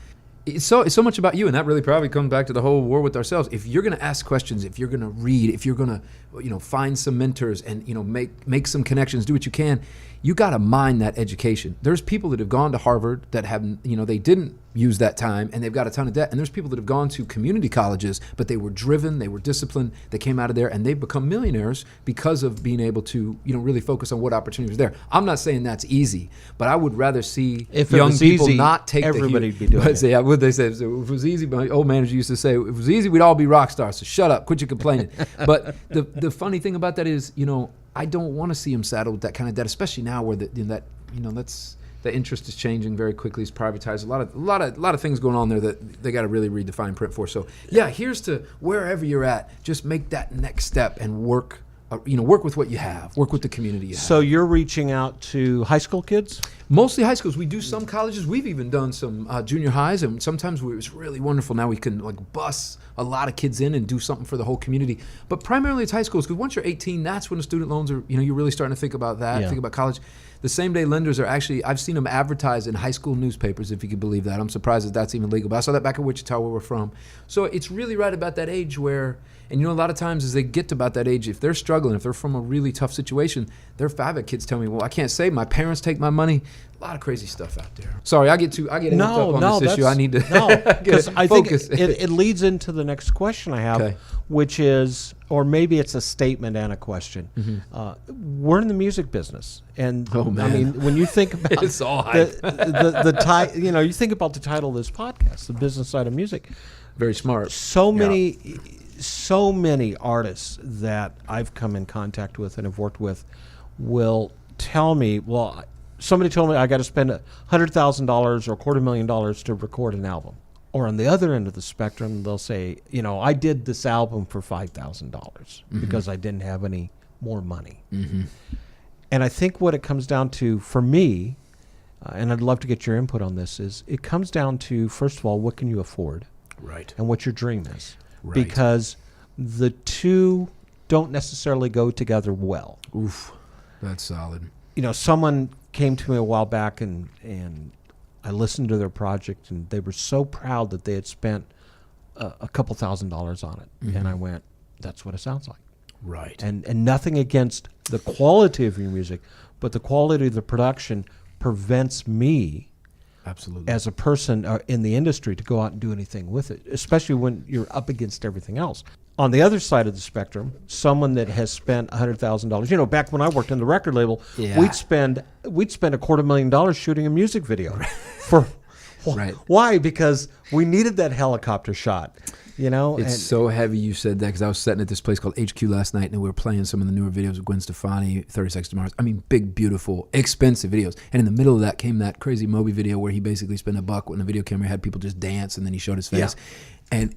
[SPEAKER 6] It's so much about you, and that really probably comes back to the whole war with ourselves. If you're going to ask questions, if you're going to read, if you're going to, find some mentors and, make some connections, do what you can, you got to mine that education. There's people that have gone to Harvard that have, they didn't use that time and they've got a ton of debt. And there's people that have gone to community colleges, but they were driven, they were disciplined, they came out of there and they've become millionaires because of being able to, really focus on what opportunities are there. I'm not saying that's easy, but I would rather see young people not take
[SPEAKER 8] everybody'd be doing it.
[SPEAKER 6] Yeah, what they say, if it was easy, my old manager used to say, if it was easy, we'd all be rock stars. So shut up, quit your complaining. But the funny thing about that is, I don't want to see them saddled with that kind of debt, especially now where the interest is changing very quickly. It's privatized. A lot of things going on there that they got to really read the fine print for. So yeah, here's to wherever you're at. Just make that next step and work work with what you have, work with the community you have.
[SPEAKER 8] So you're reaching out to high school kids?
[SPEAKER 6] Mostly high schools. We do some colleges. We've even done some junior highs, and sometimes it's really wonderful. Now we can bus a lot of kids in and do something for the whole community. But primarily it's high schools, because once you're 18, that's when the student loans are, you're really starting to think about that, think about college. The same day lenders are actually, I've seen them advertised in high school newspapers, if you could believe that. I'm surprised that that's even legal. But I saw that back in Wichita, where we're from. So it's really right about that age where, and a lot of times as they get to about that age, if they're struggling, if they're from a really tough situation, I've had kids tell me, well, I can't save, my parents take my money. A lot of crazy stuff out there. Sorry, I get amped up on this issue. I need to
[SPEAKER 8] because I think
[SPEAKER 6] focus.
[SPEAKER 8] it leads into the next question I have, which is, or maybe it's a statement and a question. We're in the music business, and I mean, when you think about
[SPEAKER 6] it's all hype.
[SPEAKER 8] the you think about the title of this podcast, The Business Side of Music.
[SPEAKER 6] Very smart.
[SPEAKER 8] So many artists that I've come in contact with and have worked with will tell me, well, somebody told me I got to spend $100,000 or $250,000 to record an album. Or on the other end of the spectrum, they'll say, I did this album for $5,000 because I didn't have any more money. And I think what it comes down to for me, and I'd love to get your input on this, is it comes down to, first of all, what can you afford?
[SPEAKER 6] Right.
[SPEAKER 8] And what your dream is.
[SPEAKER 6] Right.
[SPEAKER 8] Because the two don't necessarily go together well.
[SPEAKER 6] Oof, that's solid.
[SPEAKER 8] Someone came to me a while back and I listened to their project, and they were so proud that they had spent a couple $1,000s on it. And I went, that's what it sounds like.
[SPEAKER 6] Right.
[SPEAKER 8] And nothing against the quality of your music, but the quality of the production prevents me,
[SPEAKER 6] absolutely,
[SPEAKER 8] as a person in the industry, to go out and do anything with it, especially when you're up against everything else. On the other side of the spectrum, someone that has spent $100,000, back when I worked in the record label, we'd spend $250,000 shooting a music video. Why? Because we needed that helicopter shot.
[SPEAKER 6] It's so heavy you said that, because I was sitting at this place called HQ last night, and we were playing some of the newer videos of Gwen Stefani, 30 Seconds to Mars. I mean, big, beautiful, expensive videos. And in the middle of that came that crazy Moby video where he basically spent $1 when the video camera had people just dance, and then he showed his face. And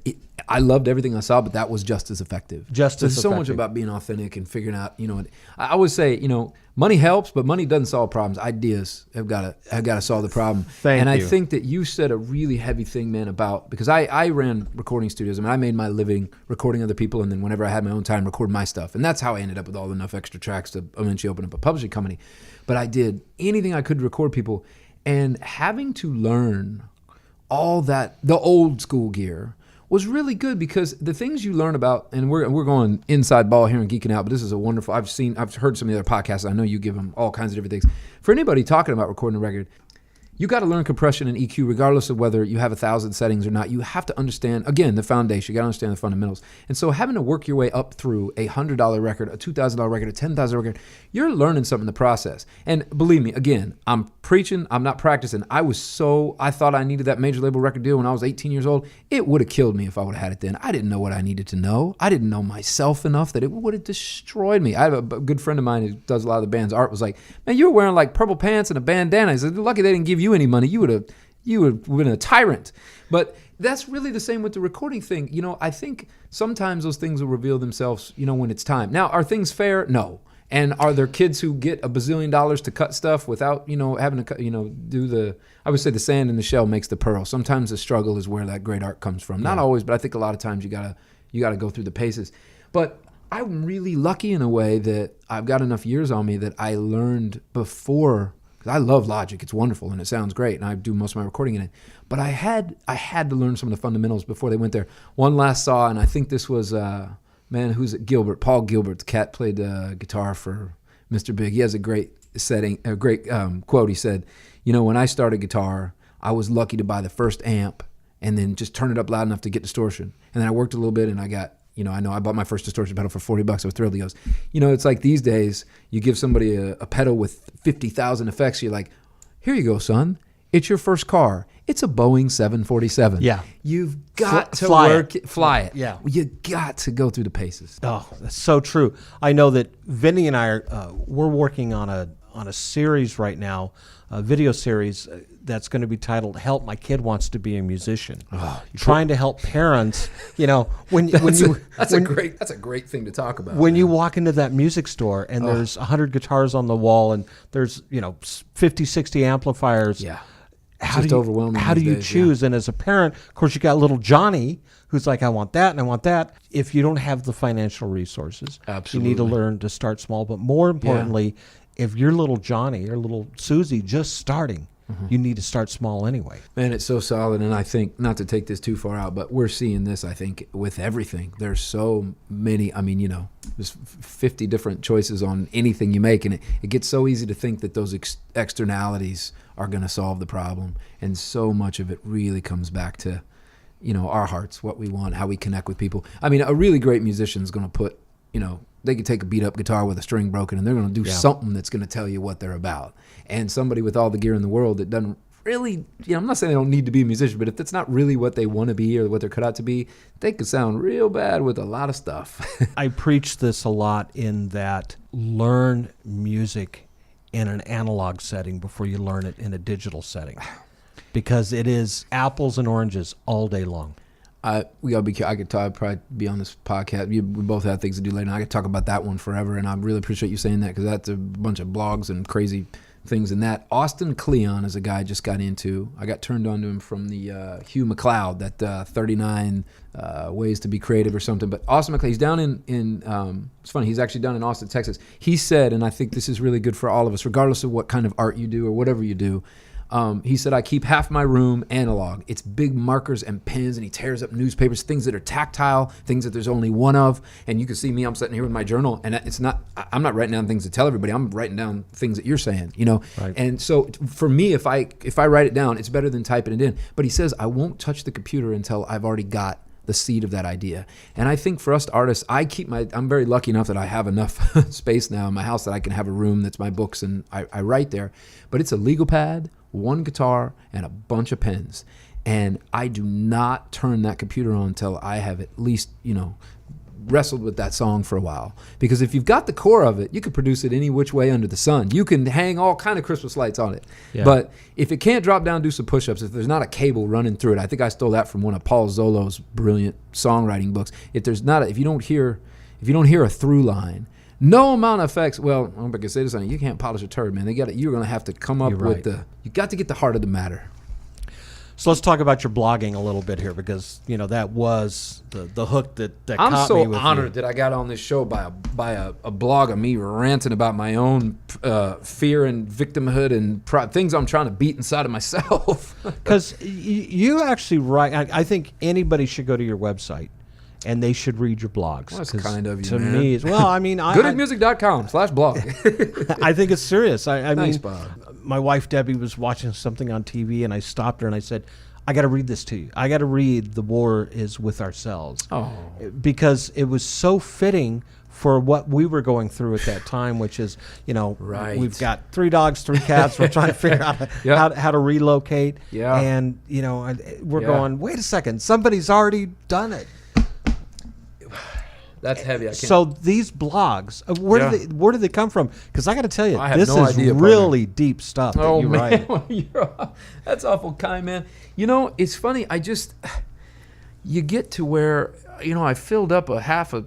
[SPEAKER 6] I loved everything I saw, but that was just as effective. There's so much about being authentic and figuring out, I always say, money helps, but money doesn't solve problems. Ideas have got to solve the problem.
[SPEAKER 8] Thank you.
[SPEAKER 6] I think that you said a really heavy thing, man, about, because I ran recording studios. I mean, I made my living recording other people, and then whenever I had my own time, record my stuff. And that's how I ended up with all enough extra tracks to eventually open up a publishing company. But I did anything I could to record people, and having to learn all that, the old school gear, was really good, because the things you learn about, and we're going inside ball here and geeking out, but this is a wonderful, I've heard some of the other podcasts. I know you give them all kinds of different things. For anybody talking about recording a record, you got to learn compression and EQ regardless of whether you have 1,000 settings or not. You have to understand, again, the foundation. You got to understand the fundamentals. And so having to work your way up through a $100 record, a $2,000 record, a $10,000 record, you're learning something in the process. And believe me, again, I'm preaching, I'm not practicing. I thought I needed that major label record deal when I was 18 years old. It would have killed me if I would have had it then. I didn't know what I needed to know. I didn't know myself enough that it would have destroyed me. I have a good friend of mine who does a lot of the band's art, was like, man, you were wearing like purple pants and a bandana. He said, lucky they didn't give you any money. You would have been a tyrant. But that's really the same with the recording thing. I think sometimes those things will reveal themselves, when it's time. Now, are things fair? No. And are there kids who get $1 bazillion to cut stuff without, having to, do the, I would say the sand in the shell makes the pearl. Sometimes the struggle is where that great art comes from. Not always, but I think a lot of times you gotta go through the paces. But I'm really lucky in a way that I've got enough years on me that I learned before. I love Logic. It's wonderful and it sounds great, and I do most of my recording in it. But I had to learn some of the fundamentals before they went there. One last saw, and I think this was who's it? Gilbert. Paul Gilbert's cat played guitar for Mr. Big. He has a great quote. He said, when I started guitar, I was lucky to buy the first amp and then just turn it up loud enough to get distortion. And then I worked a little bit and I got, I bought my first distortion pedal for $40. I was thrilled. He goes, it's like these days, you give somebody a pedal with 50,000 effects. You're like, here you go, son. It's your first car. It's a Boeing 747.
[SPEAKER 8] Yeah.
[SPEAKER 6] You've got to fly it.
[SPEAKER 8] Yeah.
[SPEAKER 6] You got to go through the paces.
[SPEAKER 8] Oh, that's so true. I know that Vinny and I we're working on on a series right now, a video series that's going to be titled "Help My Kid Wants to Be a Musician." Trying to help parents, that's
[SPEAKER 6] a great thing to talk about.
[SPEAKER 8] When you walk into that music store and there's 100 guitars on the wall and there's 50, 60 amplifiers.
[SPEAKER 6] Yeah.
[SPEAKER 8] How do you choose? And as a parent, of course, you got little Johnny who's like, I want that and I want that. If you don't have the financial resources,
[SPEAKER 6] absolutely,
[SPEAKER 8] you need to learn to start small. But more importantly, if you're little Johnny or little Susie just starting, you need to start small anyway.
[SPEAKER 6] Man, it's so solid. And I think, not to take this too far out, but we're seeing this, I think, with everything. There's so many, there's 50 different choices on anything you make. And it gets so easy to think that those externalities are going to solve the problem. And so much of it really comes back to, our hearts, what we want, how we connect with people. A really great musician is going to put, they could take a beat up guitar with a string broken and they're going to do something that's going to tell you what they're about. And somebody with all the gear in the world that doesn't really, I'm not saying they don't need to be a musician, but if that's not really what they want to be or what they're cut out to be, they could sound real bad with a lot of stuff.
[SPEAKER 8] I preach this a lot in that learn music in an analog setting before you learn it in a digital setting, because it is apples and oranges all day long.
[SPEAKER 6] We gotta be. I could probably be on this podcast. We both have things to do later. And I could talk about that one forever, and I really appreciate you saying that, because that's a bunch of blogs and crazy things in that. Austin Kleon is a guy I just got into. I got turned on to him from the Hugh McLeod, that 39 Ways to Be Creative or something. But Austin McLeod, he's down in it's funny, he's actually down in Austin, Texas. He said, and I think this is really good for all of us, regardless of what kind of art you do or whatever you do, he said, I keep half my room analog. It's big markers and pens, and he tears up newspapers, things that are tactile, things that there's only one of. And you can see me, I'm sitting here with my journal, and I'm not writing down things to tell everybody. I'm writing down things that you're saying, Right. And so for me, if I write it down, it's better than typing it in. But he says, I won't touch the computer until I've already got the seed of that idea. And I think for us artists, I'm very lucky enough that I have enough space now in my house that I can have a room that's my books, and I write there. But it's a legal pad, one guitar, and a bunch of pens. And I do not turn that computer on until I have at least, wrestled with that song for a while. Because if you've got the core of it, you can produce it any which way under the sun. You can hang all kind of Christmas lights on it. Yeah. But if it can't drop down, do some push-ups, if there's not a cable running through it, I think I stole that from one of Paul Zolo's brilliant songwriting books. If you don't hear a through line, no amount of effects. Well, I'm going to say this on you can't polish a turd, man. You're going to have to come up with you got to get the heart of the matter.
[SPEAKER 8] So let's talk about your blogging a little bit here, because that was the hook that
[SPEAKER 6] I'm
[SPEAKER 8] caught
[SPEAKER 6] so
[SPEAKER 8] me with
[SPEAKER 6] honored
[SPEAKER 8] you.
[SPEAKER 6] that I got on this show by a blog of me ranting about my own fear and victimhood and things I'm trying to beat inside of myself.
[SPEAKER 8] Because you actually write. I think anybody should go to your website and they should read your blogs.
[SPEAKER 6] Well, that's kind of you,
[SPEAKER 8] to
[SPEAKER 6] man.
[SPEAKER 8] me,
[SPEAKER 6] goodmusic.com/blog.
[SPEAKER 8] I think it's serious.
[SPEAKER 6] Thanks, Bob.
[SPEAKER 8] My wife Debbie was watching something on TV, and I stopped her and I said, I got to read this to you. I got to read The War Is With Ourselves.
[SPEAKER 6] Oh.
[SPEAKER 8] Because it was so fitting for what we were going through at that time, which is,
[SPEAKER 6] right.
[SPEAKER 8] We've got 3 dogs, 3 cats. We're trying to figure out how to relocate.
[SPEAKER 6] Yeah.
[SPEAKER 8] And, we're going, wait a second, somebody's already done it.
[SPEAKER 6] That's heavy.
[SPEAKER 8] So these blogs, where do they come from? Because I got to tell you, this is really deep stuff that you write.
[SPEAKER 6] That's awful kind, man. It's funny. You get to where I filled up a half a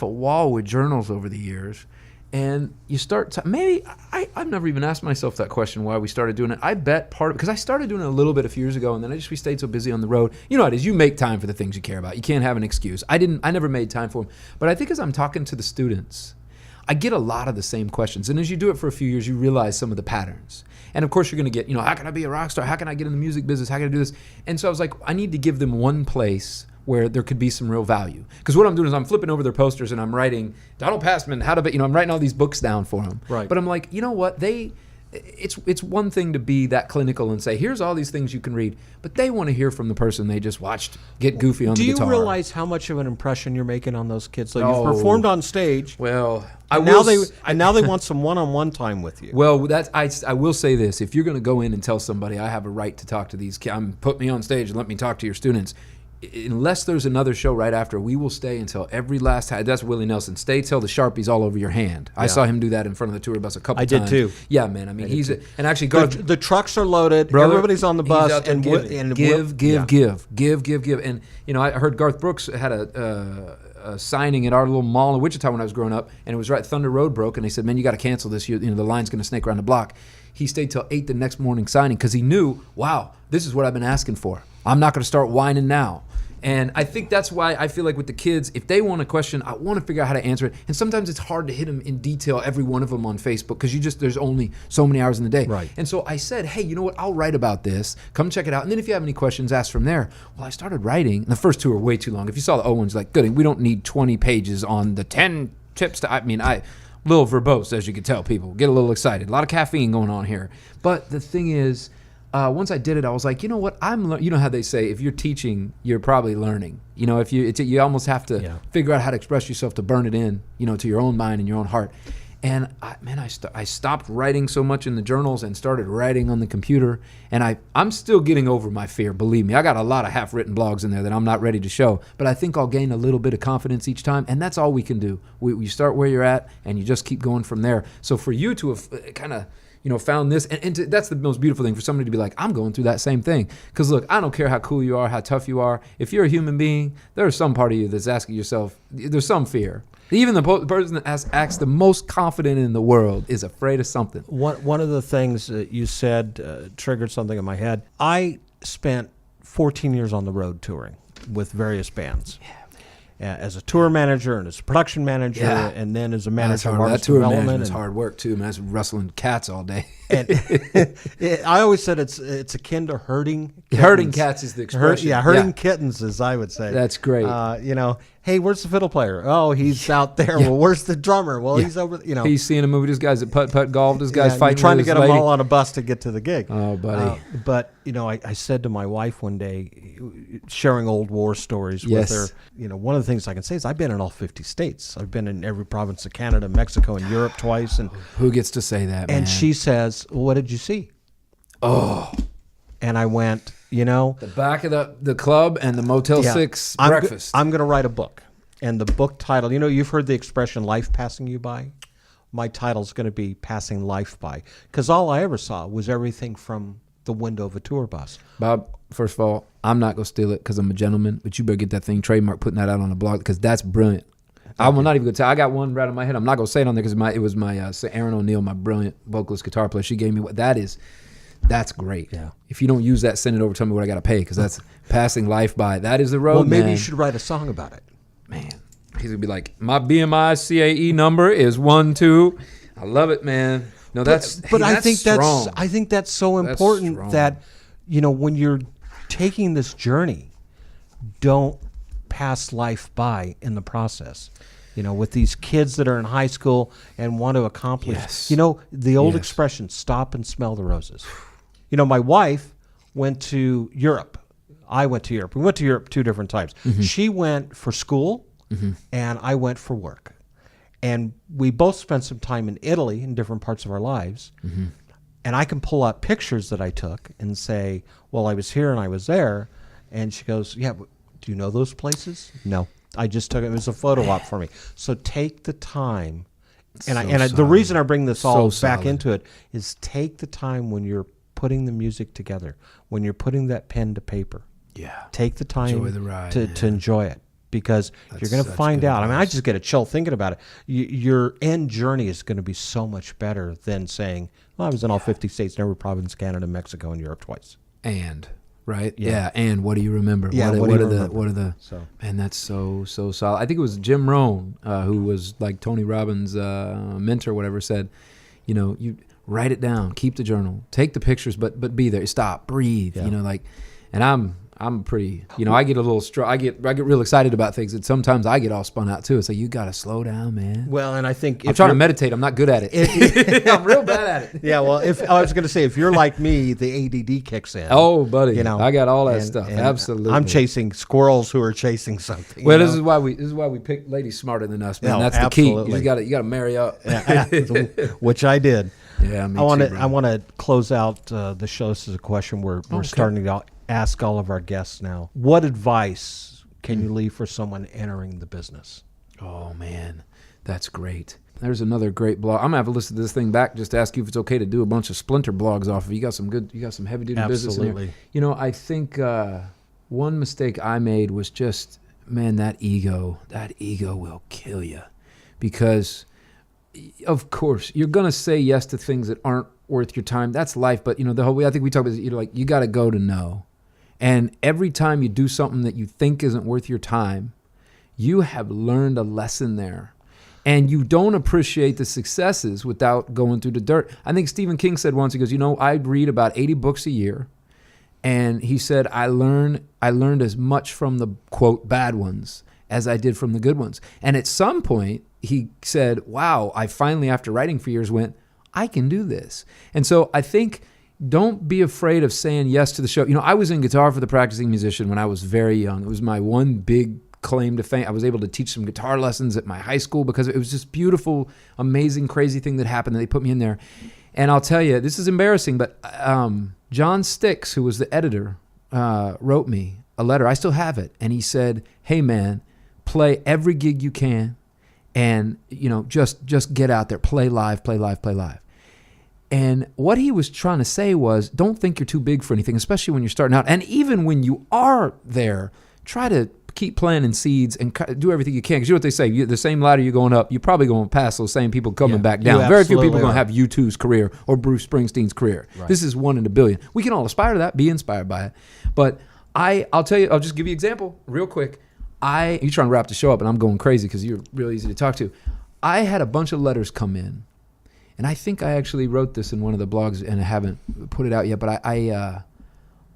[SPEAKER 6] wall with journals over the years, and you start maybe I've never even asked myself that question, why we started doing it. I bet because I started doing it a little bit a few years ago, and then we stayed so busy on the road. You know how it is. You make time for the things you care about. You can't have an excuse. I never made time for them. But I think as I'm talking to the students, I get a lot of the same questions. And as you do it for a few years, you realize some of the patterns. And of course, you're going to get, how can I be a rock star? How can I get in the music business? How can I do this? And so I was like, I need to give them one place where there could be some real value. Because what I'm doing is I'm flipping over their posters and I'm writing Donald Passman, I'm writing all these books down for them.
[SPEAKER 8] Right.
[SPEAKER 6] But I'm like, you know what? It's one thing to be that clinical and say, here's all these things you can read, but they want to hear from the person they just watched get goofy on the guitar.
[SPEAKER 8] Do you realize how much of an impression you're making on those kids? You've performed on stage.
[SPEAKER 6] Well,
[SPEAKER 8] now they want some one-on-one time with you.
[SPEAKER 6] Well, I will say this: if you're going to go in and tell somebody I have a right to talk to these kids, put me on stage and let me talk to your students, unless there's another show right after, we will stay until every last time. That's Willie Nelson. Stay till the Sharpie's all over your hand. I saw him do that in front of the tour bus a couple times.
[SPEAKER 8] I did too.
[SPEAKER 6] Yeah, man. I mean, and actually, Garth,
[SPEAKER 8] the trucks are loaded.
[SPEAKER 6] brother,
[SPEAKER 8] Everybody's on the
[SPEAKER 6] he's
[SPEAKER 8] bus
[SPEAKER 6] out there
[SPEAKER 8] and
[SPEAKER 6] give. And I heard Garth Brooks had a signing at our little mall in Wichita when I was growing up, and it was right. Thunder Road broke, and they said, "Man, you got to cancel this. The line's going to snake around the block." He stayed till 8 the next morning signing because he knew, wow, this is what I've been asking for. I'm not going to start whining now. And I think that's why I feel like with the kids, if they want a question, I want to figure out how to answer it. And sometimes it's hard to hit them in detail, every one of them on Facebook, because there's only so many hours in the day.
[SPEAKER 8] Right.
[SPEAKER 6] And so I said, hey, you know what? I'll write about this. Come check it out. And then if you have any questions, ask from there. Well, I started writing. And the first 2 are way too long. If you saw the old ones, like, good, we don't need 20 pages on the 10 tips to, little verbose, as you can tell, people get a little excited. A lot of caffeine going on here. But the thing is, once I did it, I was like, you know what? You know how they say, if you're teaching, you're probably learning. If you almost have to figure out how to express yourself to burn it in, to your own mind and your own heart. And I stopped writing so much in the journals and started writing on the computer. And I'm still getting over my fear. Believe me, I got a lot of half-written blogs in there that I'm not ready to show. But I think I'll gain a little bit of confidence each time. And that's all we can do. You start where you're at, and you just keep going from there. So for you to have kind of found this, that's the most beautiful thing, for somebody to be like, I'm going through that same thing. Because look, I don't care how cool you are, how tough you are. If you're a human being, there's some part of you that's asking yourself, there's some fear. Even the person that acts the most confident in the world is afraid of something.
[SPEAKER 8] One of the things that you said triggered something in my head. I spent 14 years on the road touring with various bands. Yeah. As a tour manager and as a production manager, and then as a manager of artist development.
[SPEAKER 6] It's hard work too, man. That's wrestling cats all day.
[SPEAKER 8] And I always said it's akin to herding kittens.
[SPEAKER 6] Herding cats is the expression.
[SPEAKER 8] Herding kittens, as I would say.
[SPEAKER 6] That's great.
[SPEAKER 8] Hey, where's the fiddle player? Oh, he's out there. Well, where's the drummer? Well, he's over.
[SPEAKER 6] He's seeing a movie. This guy's at putt golf. This guy's fighting.
[SPEAKER 8] Trying to
[SPEAKER 6] with
[SPEAKER 8] get
[SPEAKER 6] his
[SPEAKER 8] them
[SPEAKER 6] lady.
[SPEAKER 8] all on a bus to get to the gig.
[SPEAKER 6] Oh, buddy.
[SPEAKER 8] But I said to my wife one day, sharing old war stories with her. One of the things I can say is I've been in all 50 states. I've been in every province of Canada, Mexico, and Europe twice. And
[SPEAKER 6] who gets to say that?
[SPEAKER 8] And
[SPEAKER 6] man?
[SPEAKER 8] she says, well, "What did you see?"
[SPEAKER 6] Oh.
[SPEAKER 8] And I went,
[SPEAKER 6] the back of the club and the Motel 6 breakfast.
[SPEAKER 8] I'm going to write a book. And the book title, you've heard the expression life passing you by? My title's going to be Passing Life By. Because all I ever saw was everything from the window of a tour bus.
[SPEAKER 6] Bob, first of all, I'm not going to steal it because I'm a gentleman, but you better get that thing trademarked, putting that out on the blog, because that's brilliant. I will not even go tell. I got one right in my head. I'm not going to say it on there because it was my Erin O'Neill, my brilliant vocalist guitar player. She gave me what that is. That's great.
[SPEAKER 8] Yeah.
[SPEAKER 6] If you don't use that, send it over. Tell me what I got to pay, because that's Passing Life By. That is the road,
[SPEAKER 8] well, maybe
[SPEAKER 6] man.
[SPEAKER 8] You should write a song about it.
[SPEAKER 6] Man, he's going to be like, my BMI CAE number is 12. I love it, man. No, that's
[SPEAKER 8] I think
[SPEAKER 6] strong.
[SPEAKER 8] I think that's so important that when you're taking this journey, don't pass life by in the process. With these kids that are in high school and want to accomplish.
[SPEAKER 6] Yes.
[SPEAKER 8] The old expression, stop and smell the roses. My wife went to Europe. I went to Europe. We went to Europe 2 different times. Mm-hmm. She went for school, and I went for work. And we both spent some time in Italy in different parts of our lives. Mm-hmm. And I can pull out pictures that I took and say, well, I was here and I was there. And she goes, yeah, but do you know those places? No. I just took it. It was a photo op for me. So take the time. The reason I bring this all back into it is take the time when you're putting the music together, when you're putting that pen to paper.
[SPEAKER 6] Yeah.
[SPEAKER 8] Take the time
[SPEAKER 6] enjoy the ride,
[SPEAKER 8] to enjoy it, because you're going to find out. I mean, I just get a chill thinking about it. Your end journey is going to be so much better than saying, well, I was in all 50 states, in every province, Canada, Mexico, and Europe twice.
[SPEAKER 6] Right? Yeah. And what do you remember?
[SPEAKER 8] Yeah,
[SPEAKER 6] what are the man, that's so solid. I think it was Jim Rohn, who was like Tony Robbins' mentor, whatever, said, you write it down, keep the journal, take the pictures, but be there, stop, breathe, and I'm pretty, I get a little I get real excited about things, and sometimes I get all spun out too. It's like, you got to slow down, man.
[SPEAKER 8] Well, and I think
[SPEAKER 6] I'm trying to meditate. I'm not good at it. I'm real bad at it.
[SPEAKER 8] Yeah, well, I was going to say, if you're like me, the ADD kicks in.
[SPEAKER 6] Oh, buddy, I got all that stuff.
[SPEAKER 8] And
[SPEAKER 6] absolutely.
[SPEAKER 8] I'm chasing squirrels who are chasing something.
[SPEAKER 6] Well, this is why we pick ladies smarter than us, man.
[SPEAKER 8] No,
[SPEAKER 6] that's
[SPEAKER 8] absolutely.
[SPEAKER 6] The key. You got to marry up.
[SPEAKER 8] Which I did.
[SPEAKER 6] Yeah, me
[SPEAKER 8] I want
[SPEAKER 6] too,
[SPEAKER 8] to close out the show. This is a question we're starting to ask all of our guests now, what advice can you leave for someone entering the business?
[SPEAKER 6] Oh, man, that's great. There's another great blog. I'm going to have to listen to this thing back just to ask you if it's okay to do a bunch of splinter blogs off of it. You got some heavy-duty business in here.
[SPEAKER 8] Absolutely.
[SPEAKER 6] You know, I think one mistake I made was just, man, that ego will kill you. Because, of course, you're going to say yes to things that aren't worth your time. That's life. But, you know, the whole way, I think we talk about, you got to go to know. And every time you do something that you think isn't worth your time, you have learned a lesson there. And you don't appreciate the successes without going through the dirt. I think Stephen King said once, he goes, I read about 80 books a year. And he said, I learned as much from the, quote, bad ones as I did from the good ones. And at some point, he said, wow, I finally, after writing for years, went, I can do this. And so I think don't be afraid of saying yes to the show. I was in Guitar for the Practicing Musician when I was very young. It was my one big claim to fame. I was able to teach some guitar lessons at my high school because it was this beautiful, amazing, crazy thing that happened, and they put me in there. And I'll tell you, this is embarrassing, but John Sticks, who was the editor, wrote me a letter. I still have it. And he said, hey, man, play every gig you can, and just get out there, play live. And what he was trying to say was, don't think you're too big for anything, especially when you're starting out. And even when you are there, try to keep planting seeds and do everything you can. Because you know what they say, the same ladder you're going up, you're probably going to pass those same people coming back down. Very few people are going to have U2's career or Bruce Springsteen's career. Right. This is 1 in a billion. We can all aspire to that, be inspired by it. But I'll tell you, I'll just give you an example real quick. You're trying to wrap the show up, and I'm going crazy because you're real easy to talk to. I had a bunch of letters come in, and I think I actually wrote this in one of the blogs, and I haven't put it out yet, but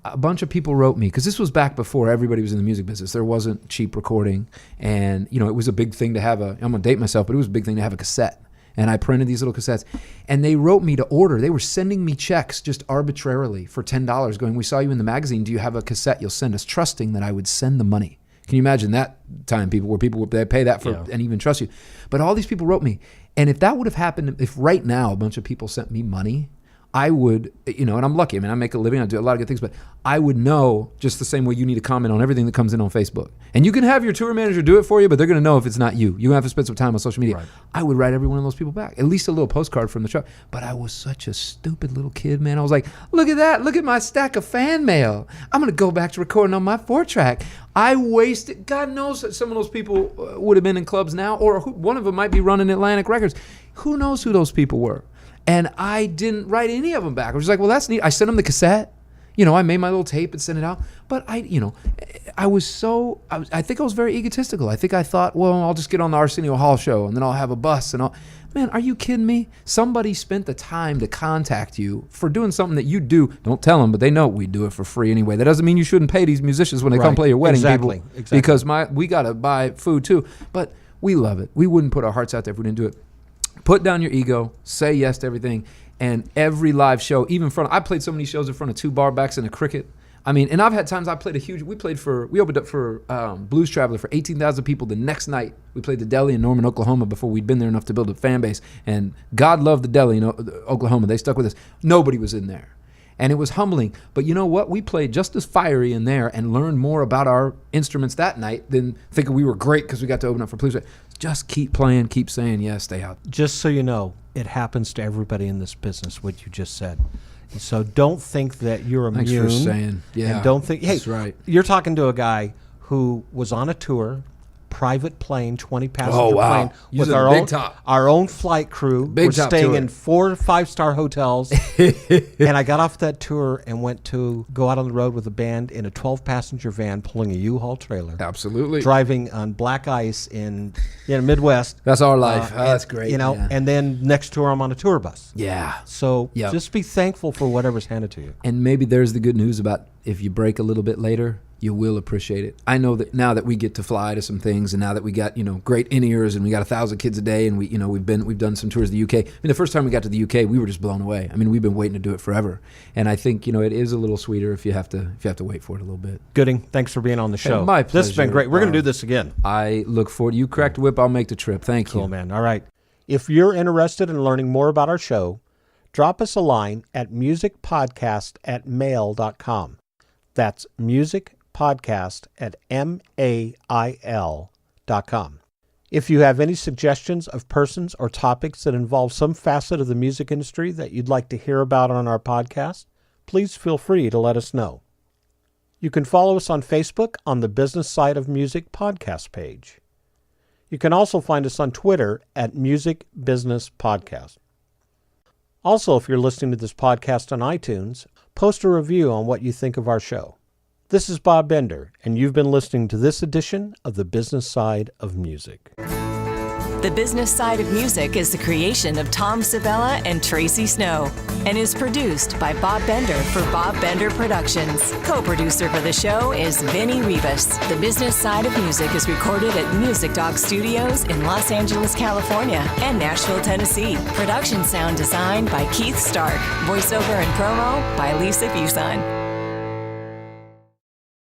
[SPEAKER 6] a bunch of people wrote me, because this was back before everybody was in the music business. There wasn't cheap recording, and it was a big thing to have I'm going to date myself, but it was a big thing to have a cassette. And I printed these little cassettes, and they wrote me to order. They were sending me checks just arbitrarily for $10, going, we saw you in the magazine. Do you have a cassette you'll send us? Trusting that I would send the money. Can you imagine that time, people would they pay that for and even trust you? But all these people wrote me. And if that would have happened, if right now a bunch of people sent me money, I would, and I'm lucky. I mean, I make a living, I do a lot of good things, but I would know just the same way you need to comment on everything that comes in on Facebook. And you can have your tour manager do it for you, but they're going to know if it's not you. You have to spend some time on social media. Right. I would write every one of those people back, at least a little postcard from the truck. But I was such a stupid little kid, man. I was like, look at that. Look at my stack of fan mail. I'm going to go back to recording on my 4-track. I wasted, God knows that some of those people would have been in clubs now, or one of them might be running Atlantic Records. Who knows who those people were? And I didn't write any of them back. I was just like, well, that's neat. I sent them the cassette. I made my little tape and sent it out. But I think I was very egotistical. I think I thought, well, I'll just get on the Arsenio Hall show and then I'll have a bus and all. Man, are you kidding me? Somebody spent the time to contact you for doing something that you do. Don't tell them, but they know we do it for free anyway. That doesn't mean you shouldn't pay these musicians when they come play your wedding, people. Exactly. Because we got to buy food too. But we love it. We wouldn't put our hearts out there if we didn't do it. Put down your ego, say yes to everything, and every live show, even I played so many shows in front of 2 barbacks and a cricket. I mean, and I've had times we opened up for Blues Traveler for 18,000 people the next night. We played the Deli in Norman, Oklahoma before we'd been there enough to build a fan base. And God loved the Deli, Oklahoma. They stuck with us. Nobody was in there. And it was humbling. But you know what? We played just as fiery in there and learned more about our instruments that night than thinking we were great because we got to open up for Blues. Just keep playing, keep saying yes, stay out.
[SPEAKER 8] Just so you know, it happens to everybody in this business, what you just said. And so don't think that you're immune.
[SPEAKER 6] Thanks for saying. Yeah,
[SPEAKER 8] and don't think, hey,
[SPEAKER 6] that's right.
[SPEAKER 8] You're talking to a guy who was on a tour, private plane, 20 passenger plane with our own flight crew. We're staying in 4 5-star hotels. And I got off that tour and went to go out on the road with a band in a 12 passenger van pulling a U-Haul trailer.
[SPEAKER 6] Absolutely.
[SPEAKER 8] Driving on black ice in Midwest.
[SPEAKER 6] That's our life. That's great.
[SPEAKER 8] And then next tour I'm on a tour bus.
[SPEAKER 6] Yeah.
[SPEAKER 8] So just be thankful for whatever's handed to you.
[SPEAKER 6] And maybe there's the good news about if you break a little bit later, you will appreciate it. I know that now that we get to fly to some things, and now that we got great in-ears, and we got 1,000 kids a day, and we've done some tours to the UK. I mean, the first time we got to the UK, we were just blown away. I mean, we've been waiting to do it forever, and I think it is a little sweeter if you have to wait for it a little bit.
[SPEAKER 8] Gooding, thanks for being on the show.
[SPEAKER 6] Hey, my pleasure.
[SPEAKER 8] This has been great. We're going to do this again.
[SPEAKER 6] I look forward. You cracked the whip, I'll make the trip. Thank you.
[SPEAKER 8] Cool, man. All right. If you're interested in learning more about our show, drop us a line at musicpodcast@mail.com. That's musicpodcast@mail.com. If you have any suggestions of persons or topics that involve some facet of the music industry that you'd like to hear about on our podcast, please feel free to let us know. You can follow us on Facebook on the Business Side of Music podcast page. You can also find us on Twitter at Music Business Podcast. Also, if you're listening to this podcast on iTunes, post a review on what you think of our show. This is Bob Bender, and you've been listening to this edition of The Business Side of Music.
[SPEAKER 7] The Business Side of Music is the creation of Tom Sabella and Tracy Snow and is produced by Bob Bender for Bob Bender Productions. Co-producer for the show is Vinny Rebus. The Business Side of Music is recorded at Music Dog Studios in Los Angeles, California and Nashville, Tennessee. Production sound designed by Keith Stark. Voiceover and promo by Lisa Fuson.